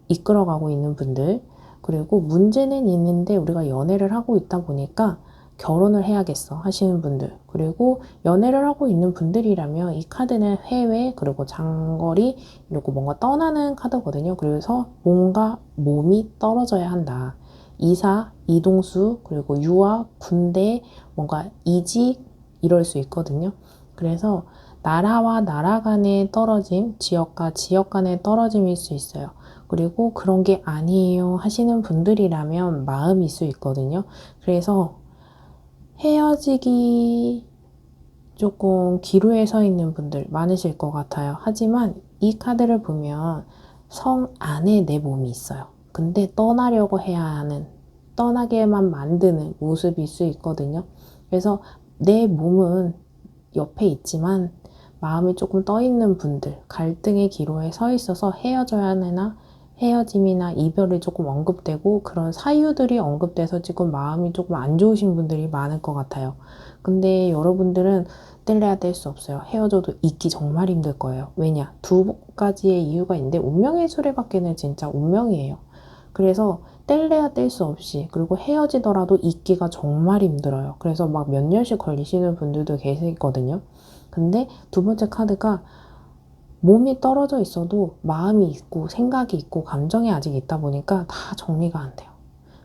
이끌어가고 있는 분들, 그리고 문제는 있는데 우리가 연애를 하고 있다 보니까 결혼을 해야겠어 하시는 분들, 그리고 연애를 하고 있는 분들이라면 이 카드는 해외 그리고 장거리, 그리고 뭔가 떠나는 카드거든요. 그래서 뭔가 몸이 떨어져야 한다. 이사, 이동수, 그리고 유학, 군대, 뭔가 이직, 이럴 수 있거든요. 그래서 나라와 나라 간의 떨어짐, 지역과 지역 간의 떨어짐일 수 있어요. 그리고 그런 게 아니에요 하시는 분들이라면 마음일 수 있거든요. 그래서 헤어지기 조금 기로에 서 있는 분들 많으실 것 같아요. 하지만 이 카드를 보면 성 안에 내 몸이 있어요. 근데 떠나려고 해야 하는, 떠나게만 만드는 모습일 수 있거든요. 그래서 내 몸은 옆에 있지만 마음이 조금 떠 있는 분들, 갈등의 기로에 서 있어서 헤어져야 하나, 헤어짐이나 이별이 조금 언급되고 그런 사유들이 언급돼서 지금 마음이 조금 안 좋으신 분들이 많을 것 같아요. 근데 여러분들은 뗄래야 뗄 수 없어요. 헤어져도 잊기 정말 힘들 거예요. 왜냐? 두 가지의 이유가 있는데 운명의 수레바퀴는 진짜 운명이에요. 그래서 뗄래야 뗄 수 없이, 그리고 헤어지더라도 잊기가 정말 힘들어요. 그래서 막 몇 년씩 걸리시는 분들도 계시거든요. 근데 두 번째 카드가 몸이 떨어져 있어도 마음이 있고 생각이 있고 감정이 아직 있다 보니까 다 정리가 안 돼요.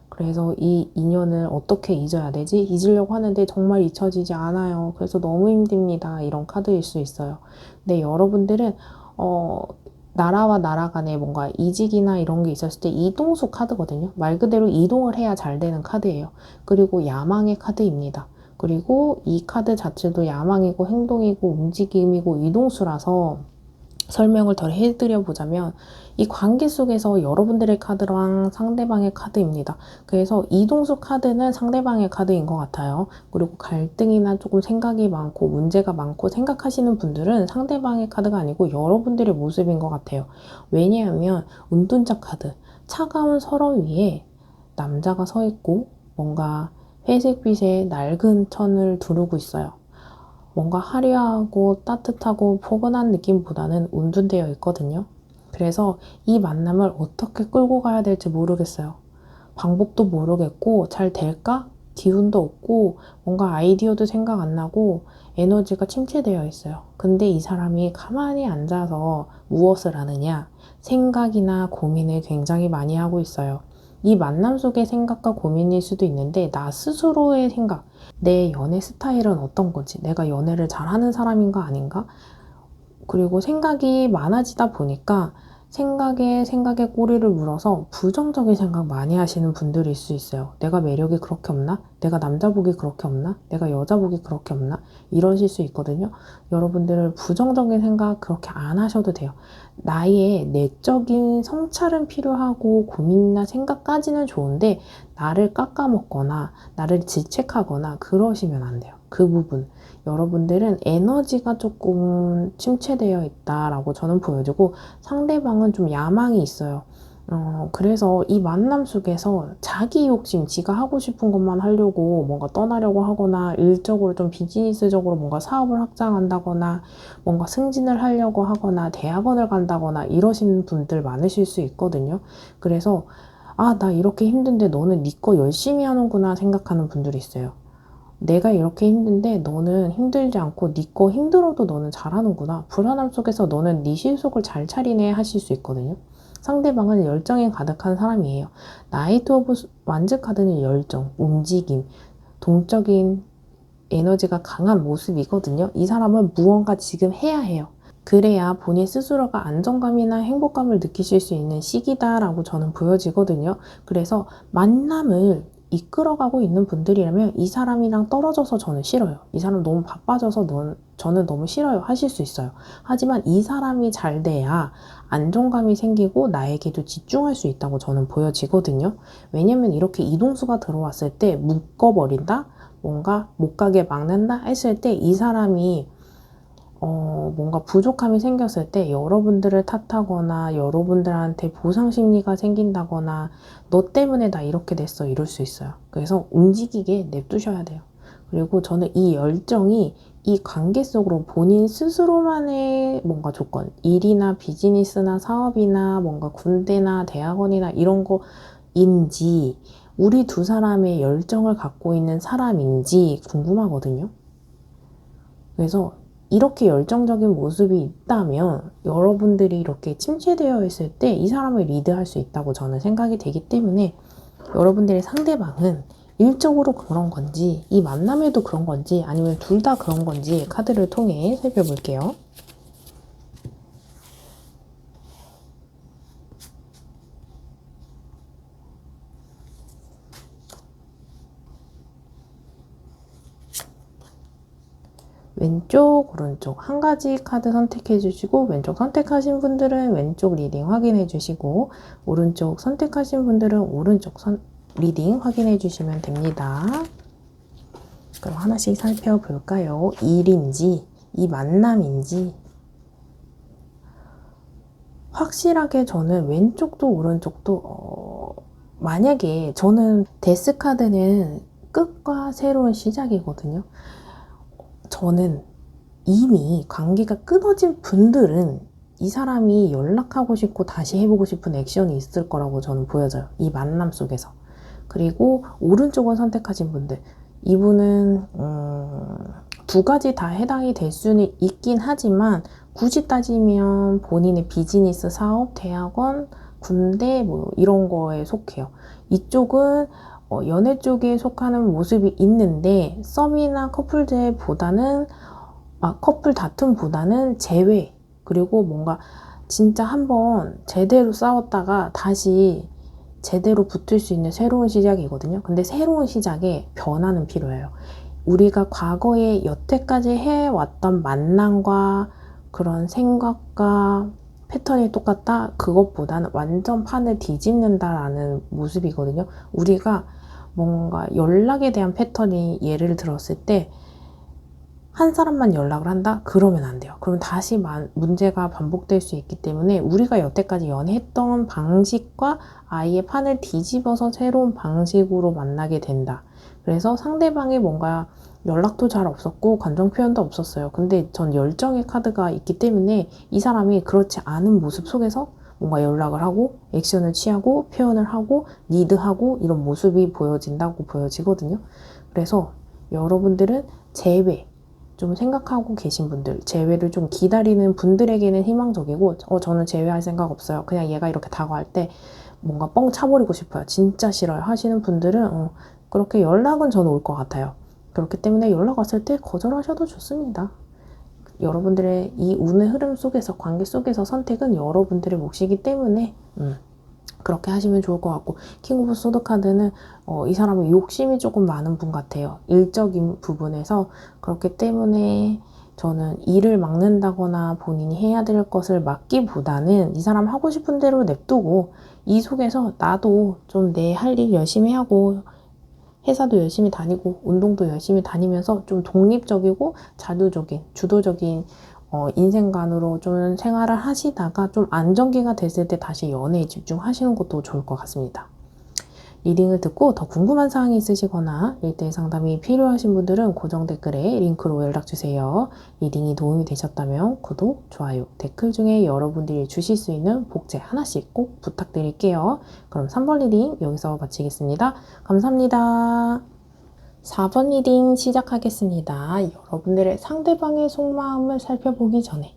그래서 이 인연을 어떻게 잊어야 되지? 잊으려고 하는데 정말 잊혀지지 않아요. 그래서 너무 힘듭니다. 이런 카드일 수 있어요. 근데 여러분들은 나라와 나라 간에 뭔가 이직이나 이런 게 있었을 때 이동수 카드거든요. 말 그대로 이동을 해야 잘 되는 카드예요. 그리고 야망의 카드입니다. 그리고 이 카드 자체도 야망이고 행동이고 움직임이고 이동수라서 설명을 더 해드려 보자면 이 관계 속에서 여러분들의 카드랑 상대방의 카드입니다. 그래서 이동수 카드는 상대방의 카드인 것 같아요. 그리고 갈등이나 조금 생각이 많고 문제가 많고 생각하시는 분들은 상대방의 카드가 아니고 여러분들의 모습인 것 같아요. 왜냐하면 운둔자 카드, 차가운 서로 위에 남자가 서 있고 뭔가 회색빛의 낡은 천을 두르고 있어요. 뭔가 화려하고 따뜻하고 포근한 느낌보다는 운둔되어 있거든요. 그래서 이 만남을 어떻게 끌고 가야 될지 모르겠어요. 방법도 모르겠고 잘 될까? 기운도 없고 뭔가 아이디어도 생각 안 나고 에너지가 침체되어 있어요. 근데 이 사람이 가만히 앉아서 무엇을 하느냐? 생각이나 고민을 굉장히 많이 하고 있어요. 이 만남 속의 생각과 고민일 수도 있는데 나 스스로의 생각, 내 연애 스타일은 어떤 거지? 내가 연애를 잘하는 사람인가 아닌가? 그리고 생각이 많아지다 보니까 생각에 꼬리를 물어서 부정적인 생각 많이 하시는 분들일 수 있어요. 내가 매력이 그렇게 없나? 내가 남자복이 그렇게 없나? 내가 여자복이 그렇게 없나? 이러실 수 있거든요. 여러분들은 부정적인 생각 그렇게 안 하셔도 돼요. 나의 내적인 성찰은 필요하고 고민이나 생각까지는 좋은데 나를 깎아먹거나 나를 질책하거나 그러시면 안 돼요. 그 부분. 여러분들은 에너지가 조금 침체되어 있다라고 저는 보여지고 상대방은 좀 야망이 있어요. 그래서 이 만남 속에서 자기 욕심, 지가 하고 싶은 것만 하려고 뭔가 떠나려고 하거나 일적으로 좀 비즈니스적으로 뭔가 사업을 확장한다거나 뭔가 승진을 하려고 하거나 대학원을 간다거나 이러신 분들 많으실 수 있거든요. 그래서 아, 나 이렇게 힘든데 너는 네 거 열심히 하는구나 생각하는 분들이 있어요. 내가 이렇게 힘든데 너는 힘들지 않고 네 거 힘들어도 너는 잘하는구나. 불안함 속에서 너는 네 실속을 잘 차리네 하실 수 있거든요. 상대방은 열정이 가득한 사람이에요. 나이트 오브 완즈 카드는 열정, 움직임, 동적인 에너지가 강한 모습이거든요. 이 사람은 무언가 지금 해야 해요. 그래야 본인 스스로가 안정감이나 행복감을 느끼실 수 있는 시기다라고 저는 보여지거든요. 그래서 만남을 이끌어가고 있는 분들이라면 이 사람이랑 떨어져서 저는 싫어요. 이 사람 너무 바빠져서 저는 너무 싫어요 하실 수 있어요. 하지만 이 사람이 잘 돼야 안정감이 생기고 나에게도 집중할 수 있다고 저는 보여지거든요. 왜냐면 이렇게 이동수가 들어왔을 때 묶어버린다? 뭔가 못 가게 막는다? 했을 때 이 사람이 뭔가 부족함이 생겼을 때 여러분들을 탓하거나 여러분들한테 보상 심리가 생긴다거나 너 때문에 나 이렇게 됐어 이럴 수 있어요. 그래서 움직이게 냅두셔야 돼요. 그리고 저는 이 열정이 이 관계 속으로 본인 스스로만의 뭔가 조건, 일이나 비즈니스나 사업이나 뭔가 군대나 대학원이나 이런 거인지 우리 두 사람의 열정을 갖고 있는 사람인지 궁금하거든요. 그래서 이렇게 열정적인 모습이 있다면 여러분들이 이렇게 침체되어 있을 때 이 사람을 리드할 수 있다고 저는 생각이 되기 때문에 여러분들의 상대방은 일적으로 그런 건지 이 만남에도 그런 건지 아니면 둘 다 그런 건지 카드를 통해 살펴볼게요. 왼쪽, 오른쪽 한 가지 카드 선택해 주시고 왼쪽 선택하신 분들은 왼쪽 리딩 확인해 주시고 오른쪽 선택하신 분들은 오른쪽 리딩 확인해 주시면 됩니다. 그럼 하나씩 살펴볼까요? 일인지 이 만남인지 확실하게 저는 왼쪽도 오른쪽도 만약에 저는 데스 카드는 끝과 새로운 시작이거든요. 저는 이미 관계가 끊어진 분들은 이 사람이 연락하고 싶고 다시 해보고 싶은 액션이 있을 거라고 저는 보여져요. 이 만남 속에서. 그리고 오른쪽을 선택하신 분들 이분은 두 가지 다 해당이 될 수는 있긴 하지만 굳이 따지면 본인의 비즈니스, 사업, 대학원, 군대 뭐 이런 거에 속해요. 이쪽은 연애 쪽에 속하는 모습이 있는데 썸이나 커플제보다는 커플 다툼보다는 재회 그리고 뭔가 진짜 한번 제대로 싸웠다가 다시 제대로 붙을 수 있는 새로운 시작이거든요. 근데 새로운 시작에 변화는 필요해요. 우리가 과거에 여태까지 해왔던 만남과 그런 생각과 패턴이 똑같다? 그것보다는 완전 판을 뒤집는다라는 모습이거든요. 우리가 뭔가 연락에 대한 패턴이 예를 들었을 때 한 사람만 연락을 한다? 그러면 안 돼요. 그럼 다시 문제가 반복될 수 있기 때문에 우리가 여태까지 연애했던 방식과 아예 판을 뒤집어서 새로운 방식으로 만나게 된다. 그래서 상대방이 뭔가 연락도 잘 없었고 감정 표현도 없었어요. 근데 전 열정의 카드가 있기 때문에 이 사람이 그렇지 않은 모습 속에서 뭔가 연락을 하고 액션을 취하고 표현을 하고 리드하고 이런 모습이 보여진다고 보여지거든요. 그래서 여러분들은 재회 좀 생각하고 계신 분들, 재회를 좀 기다리는 분들에게는 희망적이고 저는 재회할 생각 없어요. 그냥 얘가 이렇게 다가갈 때 뭔가 뻥 차버리고 싶어요. 진짜 싫어요 하시는 분들은 그렇게 연락은 저는 올 것 같아요. 그렇기 때문에 연락 왔을 때 거절하셔도 좋습니다. 여러분들의 이 운의 흐름 속에서 관계 속에서 선택은 여러분들의 몫이기 때문에 그렇게 하시면 좋을 것 같고 킹 오브 소드 카드는 이 사람은 욕심이 조금 많은 분 같아요. 일적인 부분에서 그렇기 때문에 저는 일을 막는다거나 본인이 해야 될 것을 막기보다는 이 사람 하고 싶은 대로 냅두고 이 속에서 나도 좀 내 할 일 열심히 하고 회사도 열심히 다니고 운동도 열심히 다니면서 좀 독립적이고 자주적인 주도적인 인생관으로 좀 생활을 하시다가 좀 안정기가 됐을 때 다시 연애에 집중하시는 것도 좋을 것 같습니다. 리딩을 듣고 더 궁금한 사항이 있으시거나 1대1 상담이 필요하신 분들은 고정 댓글에 링크로 연락주세요. 리딩이 도움이 되셨다면 구독, 좋아요, 댓글 중에 여러분들이 주실 수 있는 복제 하나씩 꼭 부탁드릴게요. 그럼 3번 리딩 여기서 마치겠습니다. 감사합니다. 4번 리딩 시작하겠습니다. 여러분들의 상대방의 속마음을 살펴보기 전에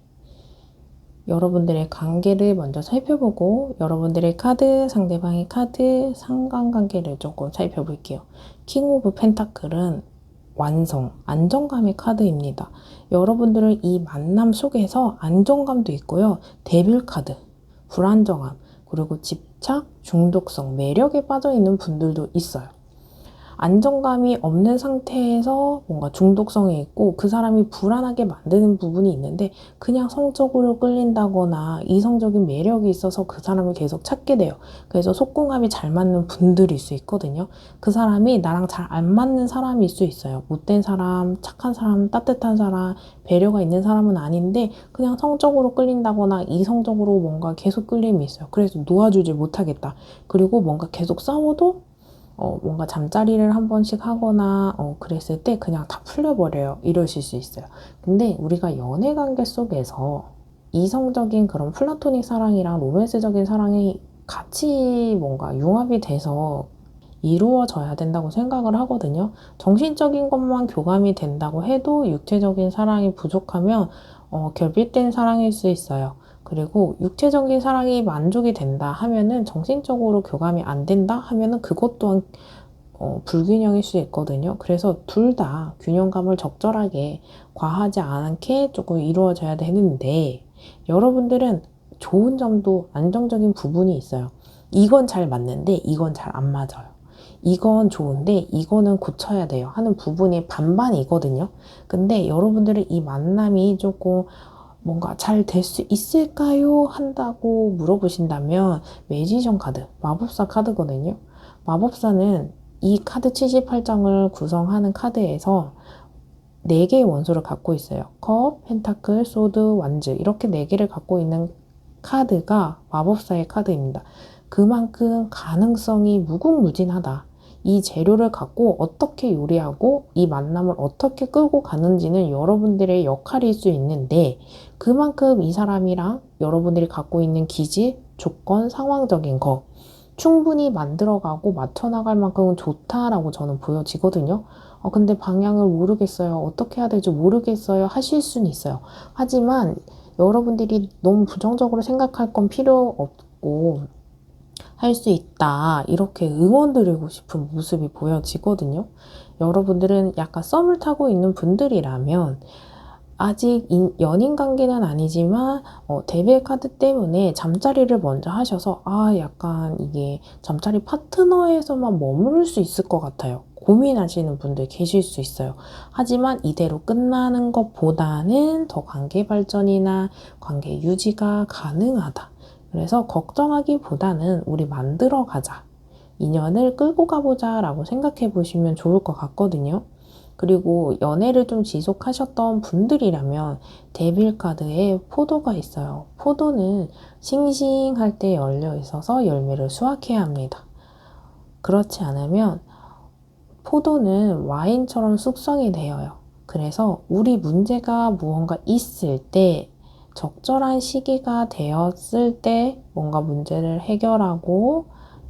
여러분들의 관계를 먼저 살펴보고 여러분들의 카드, 상대방의 카드, 상관관계를 조금 살펴볼게요. 킹 오브 펜타클은 완성, 안정감의 카드입니다. 여러분들은 이 만남 속에서 안정감도 있고요. 데빌 카드, 불안정함, 그리고 집착, 중독성, 매력에 빠져있는 분들도 있어요. 안정감이 없는 상태에서 뭔가 중독성이 있고 그 사람이 불안하게 만드는 부분이 있는데 그냥 성적으로 끌린다거나 이성적인 매력이 있어서 그 사람을 계속 찾게 돼요. 그래서 속궁합이 잘 맞는 분들일 수 있거든요. 그 사람이 나랑 잘 안 맞는 사람일 수 있어요. 못된 사람, 착한 사람, 따뜻한 사람, 배려가 있는 사람은 아닌데 그냥 성적으로 끌린다거나 이성적으로 뭔가 계속 끌림이 있어요. 그래서 놓아주지 못하겠다. 그리고 뭔가 계속 싸워도 뭔가 잠자리를 한 번씩 하거나 그랬을 때 그냥 다 풀려버려요. 이러실 수 있어요. 근데 우리가 연애 관계 속에서 이성적인 그런 플라토닉 사랑이랑 로맨스적인 사랑이 같이 뭔가 융합이 돼서 이루어져야 된다고 생각을 하거든요. 정신적인 것만 교감이 된다고 해도 육체적인 사랑이 부족하면 결핍된 사랑일 수 있어요. 그리고 육체적인 사랑이 만족이 된다 하면은 정신적으로 교감이 안 된다 하면은 그것 또한 불균형일 수 있거든요. 그래서 둘 다 균형감을 적절하게 과하지 않게 조금 이루어져야 되는데 여러분들은 좋은 점도 안정적인 부분이 있어요. 이건 잘 맞는데 이건 잘 안 맞아요. 이건 좋은데 이거는 고쳐야 돼요 하는 부분이 반반이거든요. 근데 여러분들은 이 만남이 조금 뭔가 잘 될 수 있을까요? 한다고 물어보신다면 매지션 카드, 마법사 카드거든요. 마법사는 이 카드 78장을 구성하는 카드에서 4개의 원소를 갖고 있어요. 컵, 펜타클, 소드, 완즈 이렇게 4개를 갖고 있는 카드가 마법사의 카드입니다. 그만큼 가능성이 무궁무진하다. 이 재료를 갖고 어떻게 요리하고 이 만남을 어떻게 끌고 가는지는 여러분들의 역할일 수 있는데 그만큼 이 사람이랑 여러분들이 갖고 있는 기질, 조건, 상황적인 거 충분히 만들어가고 맞춰나갈 만큼은 좋다라고 저는 보여지거든요. 근데 방향을 모르겠어요. 어떻게 해야 될지 모르겠어요. 하실 수는 있어요. 하지만 여러분들이 너무 부정적으로 생각할 건 필요 없고 할 수 있다 이렇게 응원드리고 싶은 모습이 보여지거든요. 여러분들은 약간 썸을 타고 있는 분들이라면 아직 연인 관계는 아니지만 데빌 카드 때문에 잠자리를 먼저 하셔서 약간 이게 잠자리 파트너에서만 머무를 수 있을 것 같아요. 고민하시는 분들 계실 수 있어요. 하지만 이대로 끝나는 것보다는 더 관계 발전이나 관계 유지가 가능하다. 그래서 걱정하기보다는 우리 만들어 가자. 인연을 끌고 가보자 라고 생각해 보시면 좋을 것 같거든요. 그리고 연애를 좀 지속하셨던 분들이라면 데빌 카드에 포도가 있어요. 포도는 싱싱할 때 열려 있어서 열매를 수확해야 합니다. 그렇지 않으면 포도는 와인처럼 숙성이 되어요. 그래서 우리 문제가 무언가 있을 때 적절한 시기가 되었을 때 뭔가 문제를 해결하고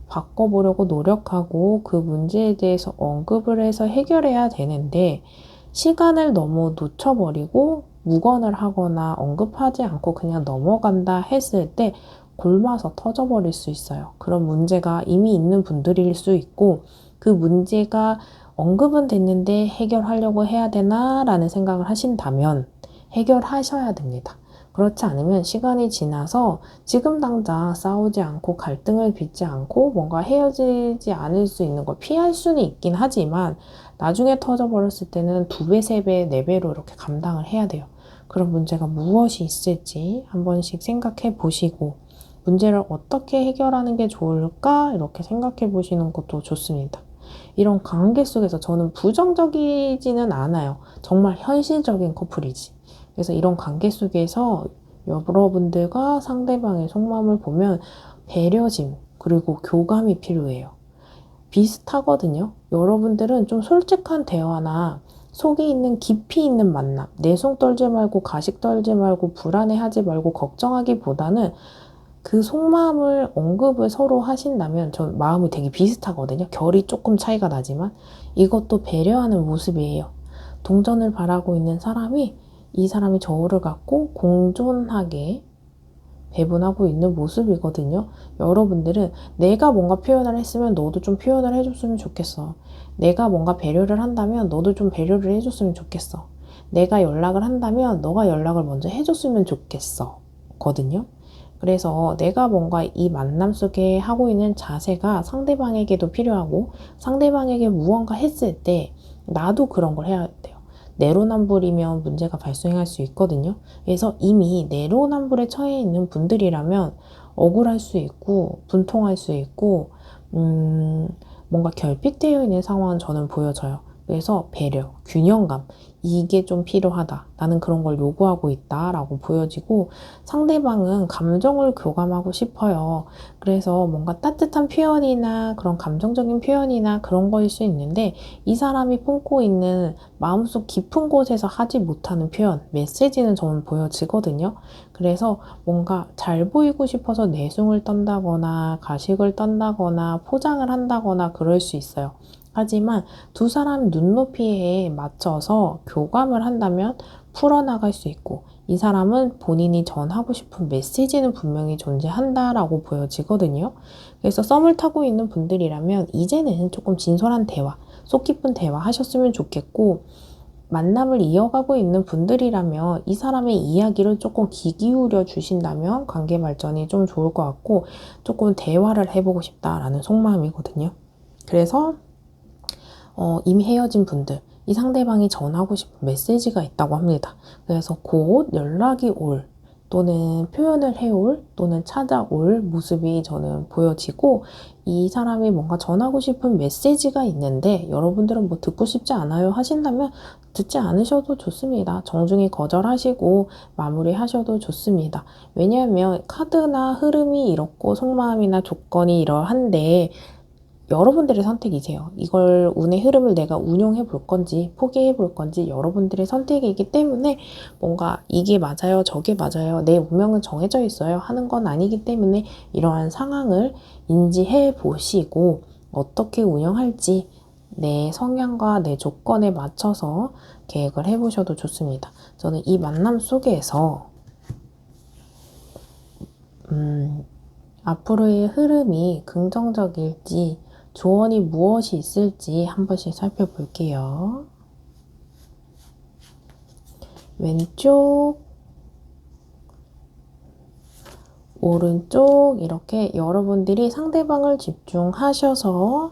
바꿔보려고 노력하고 그 문제에 대해서 언급을 해서 해결해야 되는데 시간을 너무 놓쳐버리고 묵언을 하거나 언급하지 않고 그냥 넘어간다 했을 때 골마서 터져버릴 수 있어요. 그런 문제가 이미 있는 분들일 수 있고 그 문제가 언급은 됐는데 해결하려고 해야 되나 라는 생각을 하신다면 해결하셔야 됩니다. 그렇지 않으면 시간이 지나서 지금 당장 싸우지 않고 갈등을 빚지 않고 뭔가 헤어지지 않을 수 있는 걸 피할 수는 있긴 하지만 나중에 터져버렸을 때는 2배, 3배, 4배로 이렇게 감당을 해야 돼요. 그런 문제가 무엇이 있을지 한 번씩 생각해 보시고 문제를 어떻게 해결하는 게 좋을까 이렇게 생각해 보시는 것도 좋습니다. 이런 관계 속에서 저는 부정적이지는 않아요. 정말 현실적인 커플이지. 그래서 이런 관계 속에서 여러분들과 상대방의 속마음을 보면 배려심 그리고 교감이 필요해요. 비슷하거든요. 여러분들은 좀 솔직한 대화나 속에 있는 깊이 있는 만남, 내숭 떨지 말고 가식 떨지 말고 불안해하지 말고 걱정하기보다는 그 속마음을 언급을 서로 하신다면 전 마음이 되게 비슷하거든요. 결이 조금 차이가 나지만 이것도 배려하는 모습이에요. 동전을 바라고 있는 사람이 이 사람이 저울을 갖고 공존하게 배분하고 있는 모습이거든요. 여러분들은 내가 뭔가 표현을 했으면 너도 좀 표현을 해줬으면 좋겠어. 내가 뭔가 배려를 한다면 너도 좀 배려를 해줬으면 좋겠어. 내가 연락을 한다면 너가 연락을 먼저 해줬으면 좋겠어. 거든요. 그래서 내가 뭔가 이 만남 속에 하고 있는 자세가 상대방에게도 필요하고 상대방에게 무언가 했을 때 나도 그런 걸 해야 돼요. 내로남불이면 문제가 발생할 수 있거든요. 그래서 이미 내로남불에 처해 있는 분들이라면 억울할 수 있고 분통할 수 있고 뭔가 결핍되어 있는 상황은 저는 보여져요. 그래서 배려, 균형감 이게 좀 필요하다. 나는 그런 걸 요구하고 있다라고 보여지고 상대방은 감정을 교감하고 싶어요. 그래서 뭔가 따뜻한 표현이나 그런 감정적인 표현이나 그런 거일 수 있는데 이 사람이 품고 있는 마음속 깊은 곳에서 하지 못하는 표현, 메시지는 저는 보여지거든요. 그래서 뭔가 잘 보이고 싶어서 내숭을 떤다거나 가식을 떤다거나 포장을 한다거나 그럴 수 있어요. 하지만 두 사람 눈높이에 맞춰서 교감을 한다면 풀어나갈 수 있고 이 사람은 본인이 전하고 싶은 메시지는 분명히 존재한다라고 보여지거든요. 그래서 썸을 타고 있는 분들이라면 이제는 조금 진솔한 대화, 속 깊은 대화 하셨으면 좋겠고 만남을 이어가고 있는 분들이라면 이 사람의 이야기를 조금 귀 기울여 주신다면 관계 발전이 좀 좋을 것 같고 조금 대화를 해보고 싶다라는 속마음이거든요. 그래서 이미 헤어진 분들, 이 상대방이 전하고 싶은 메시지가 있다고 합니다. 그래서 곧 연락이 올 또는 표현을 해올 또는 찾아올 모습이 저는 보여지고 이 사람이 뭔가 전하고 싶은 메시지가 있는데 여러분들은 뭐 듣고 싶지 않아요 하신다면 듣지 않으셔도 좋습니다. 정중히 거절하시고 마무리하셔도 좋습니다. 왜냐하면 카드나 흐름이 이렇고 속마음이나 조건이 이러한데 여러분들의 선택이세요. 이걸 운의 흐름을 내가 운용해 볼 건지 포기해 볼 건지 여러분들의 선택이기 때문에 뭔가 이게 맞아요, 저게 맞아요, 내 운명은 정해져 있어요 하는 건 아니기 때문에 이러한 상황을 인지해 보시고 어떻게 운영할지 내 성향과 내 조건에 맞춰서 계획을 해보셔도 좋습니다. 저는 이 만남 속에서 앞으로의 흐름이 긍정적일지 조언이 무엇이 있을지 한 번씩 살펴볼게요. 왼쪽, 오른쪽 이렇게 여러분들이 상대방을 집중하셔서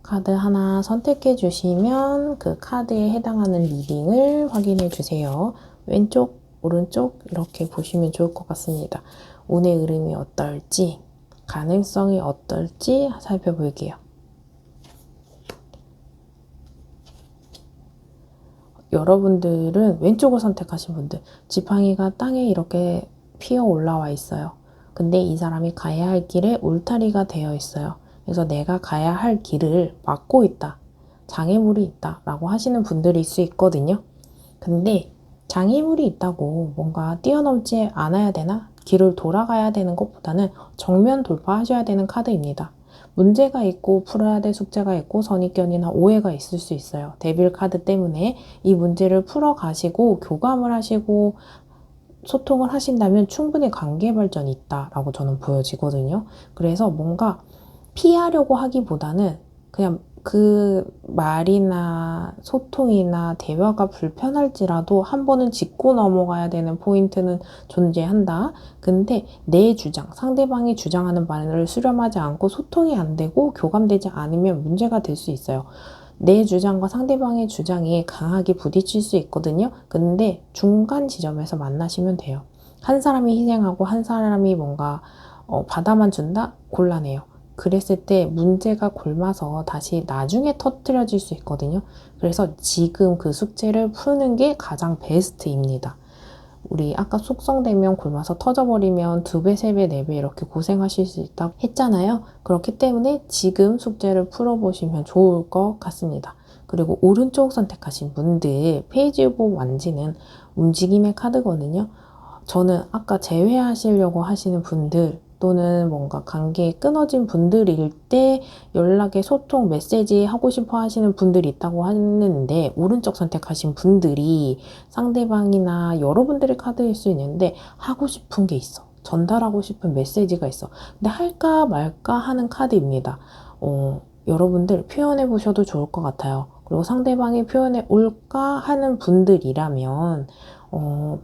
카드 하나 선택해 주시면 그 카드에 해당하는 리딩을 확인해 주세요. 왼쪽, 오른쪽 이렇게 보시면 좋을 것 같습니다. 운의 흐름이 어떨지 가능성이 어떨지 살펴볼게요. 여러분들은 왼쪽을 선택하신 분들 지팡이가 땅에 이렇게 피어 올라와 있어요. 근데 이 사람이 가야 할 길에 울타리가 되어 있어요. 그래서 내가 가야 할 길을 막고 있다. 장애물이 있다 라고 하시는 분들일 수 있거든요. 근데 장애물이 있다고 뭔가 뛰어넘지 않아야 되나? 길을 돌아가야 되는 것보다는 정면 돌파하셔야 되는 카드입니다. 문제가 있고 풀어야 될 숙제가 있고 선입견이나 오해가 있을 수 있어요. 데빌 카드 때문에 이 문제를 풀어가시고 교감을 하시고 소통을 하신다면 충분히 관계 발전이 있다라고 저는 보여지거든요. 그래서 뭔가 피하려고 하기보다는 그냥 그 말이나 소통이나 대화가 불편할지라도 한 번은 짚고 넘어가야 되는 포인트는 존재한다. 근데 내 주장, 상대방이 주장하는 말을 수렴하지 않고 소통이 안 되고 교감되지 않으면 문제가 될 수 있어요. 내 주장과 상대방의 주장이 강하게 부딪힐 수 있거든요. 근데 중간 지점에서 만나시면 돼요. 한 사람이 희생하고 한 사람이 뭔가 받아만 준다? 곤란해요. 그랬을 때 문제가 골마서 다시 나중에 터뜨려질 수 있거든요. 그래서 지금 그 숙제를 푸는 게 가장 베스트입니다. 우리 아까 속성되면 골마서 터져버리면 2배, 3배, 4배 이렇게 고생하실 수 있다고 했잖아요. 그렇기 때문에 지금 숙제를 풀어보시면 좋을 것 같습니다. 그리고 오른쪽 선택하신 분들 페이지 오브 완지는 움직임의 카드거든요. 저는 아까 재회하시려고 하시는 분들 또는 뭔가 관계 끊어진 분들일 때 연락에 소통, 메시지 하고 싶어 하시는 분들이 있다고 하는데 오른쪽 선택하신 분들이 상대방이나 여러분들의 카드일 수 있는데 하고 싶은 게 있어. 전달하고 싶은 메시지가 있어. 근데 할까 말까 하는 카드입니다. 여러분들 표현해 보셔도 좋을 것 같아요. 그리고 상대방이 표현해 올까 하는 분들이라면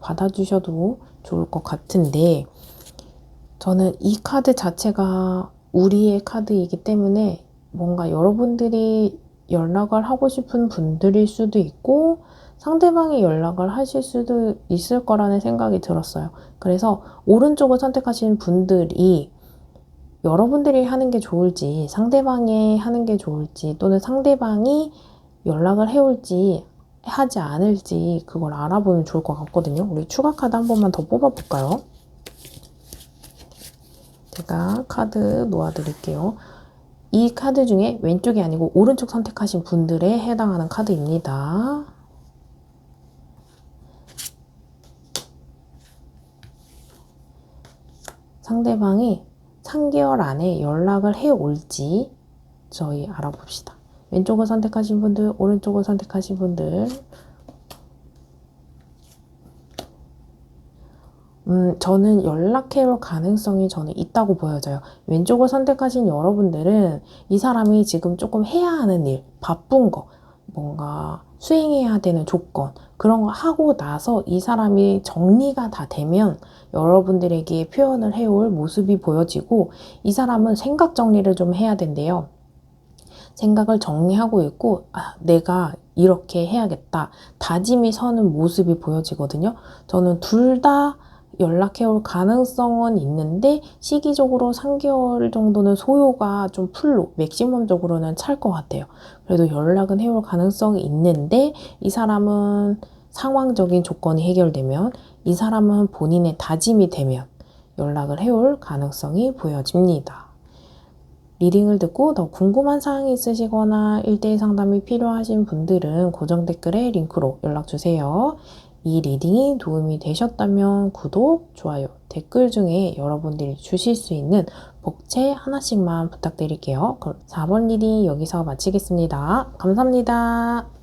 받아주셔도 좋을 것 같은데 저는 이 카드 자체가 우리의 카드이기 때문에 뭔가 여러분들이 연락을 하고 싶은 분들일 수도 있고 상대방이 연락을 하실 수도 있을 거라는 생각이 들었어요. 그래서 오른쪽을 선택하신 분들이 여러분들이 하는 게 좋을지 상대방이 하는 게 좋을지 또는 상대방이 연락을 해올지 하지 않을지 그걸 알아보면 좋을 것 같거든요. 우리 추가 카드 한 번만 더 뽑아볼까요? 제가 카드 놓아드릴게요. 이 카드 중에 왼쪽이 아니고 오른쪽 선택하신 분들에 해당하는 카드입니다. 상대방이 3개월 안에 연락을 해올지 저희 알아봅시다. 왼쪽을 선택하신 분들, 오른쪽을 선택하신 분들 저는 연락해올 가능성이 저는 있다고 보여져요. 왼쪽을 선택하신 여러분들은 이 사람이 지금 조금 해야 하는 일, 바쁜 거, 뭔가 수행해야 되는 조건, 그런 거 하고 나서 이 사람이 정리가 다 되면 여러분들에게 표현을 해올 모습이 보여지고 이 사람은 생각 정리를 좀 해야 된대요. 생각을 정리하고 있고 내가 이렇게 해야겠다. 다짐이 서는 모습이 보여지거든요. 저는 둘 다 연락해올 가능성은 있는데 시기적으로 3개월 정도는 소요가 좀 풀로 맥시멈적으로는 찰 것 같아요. 그래도 연락은 해올 가능성이 있는데 이 사람은 상황적인 조건이 해결되면 이 사람은 본인의 다짐이 되면 연락을 해올 가능성이 보여집니다. 리딩을 듣고 더 궁금한 사항이 있으시거나 1대1 상담이 필요하신 분들은 고정 댓글에 링크로 연락주세요. 이 리딩이 도움이 되셨다면 구독, 좋아요, 댓글 중에 여러분들이 주실 수 있는 복채 하나씩만 부탁드릴게요. 그럼 4번 리딩 여기서 마치겠습니다. 감사합니다.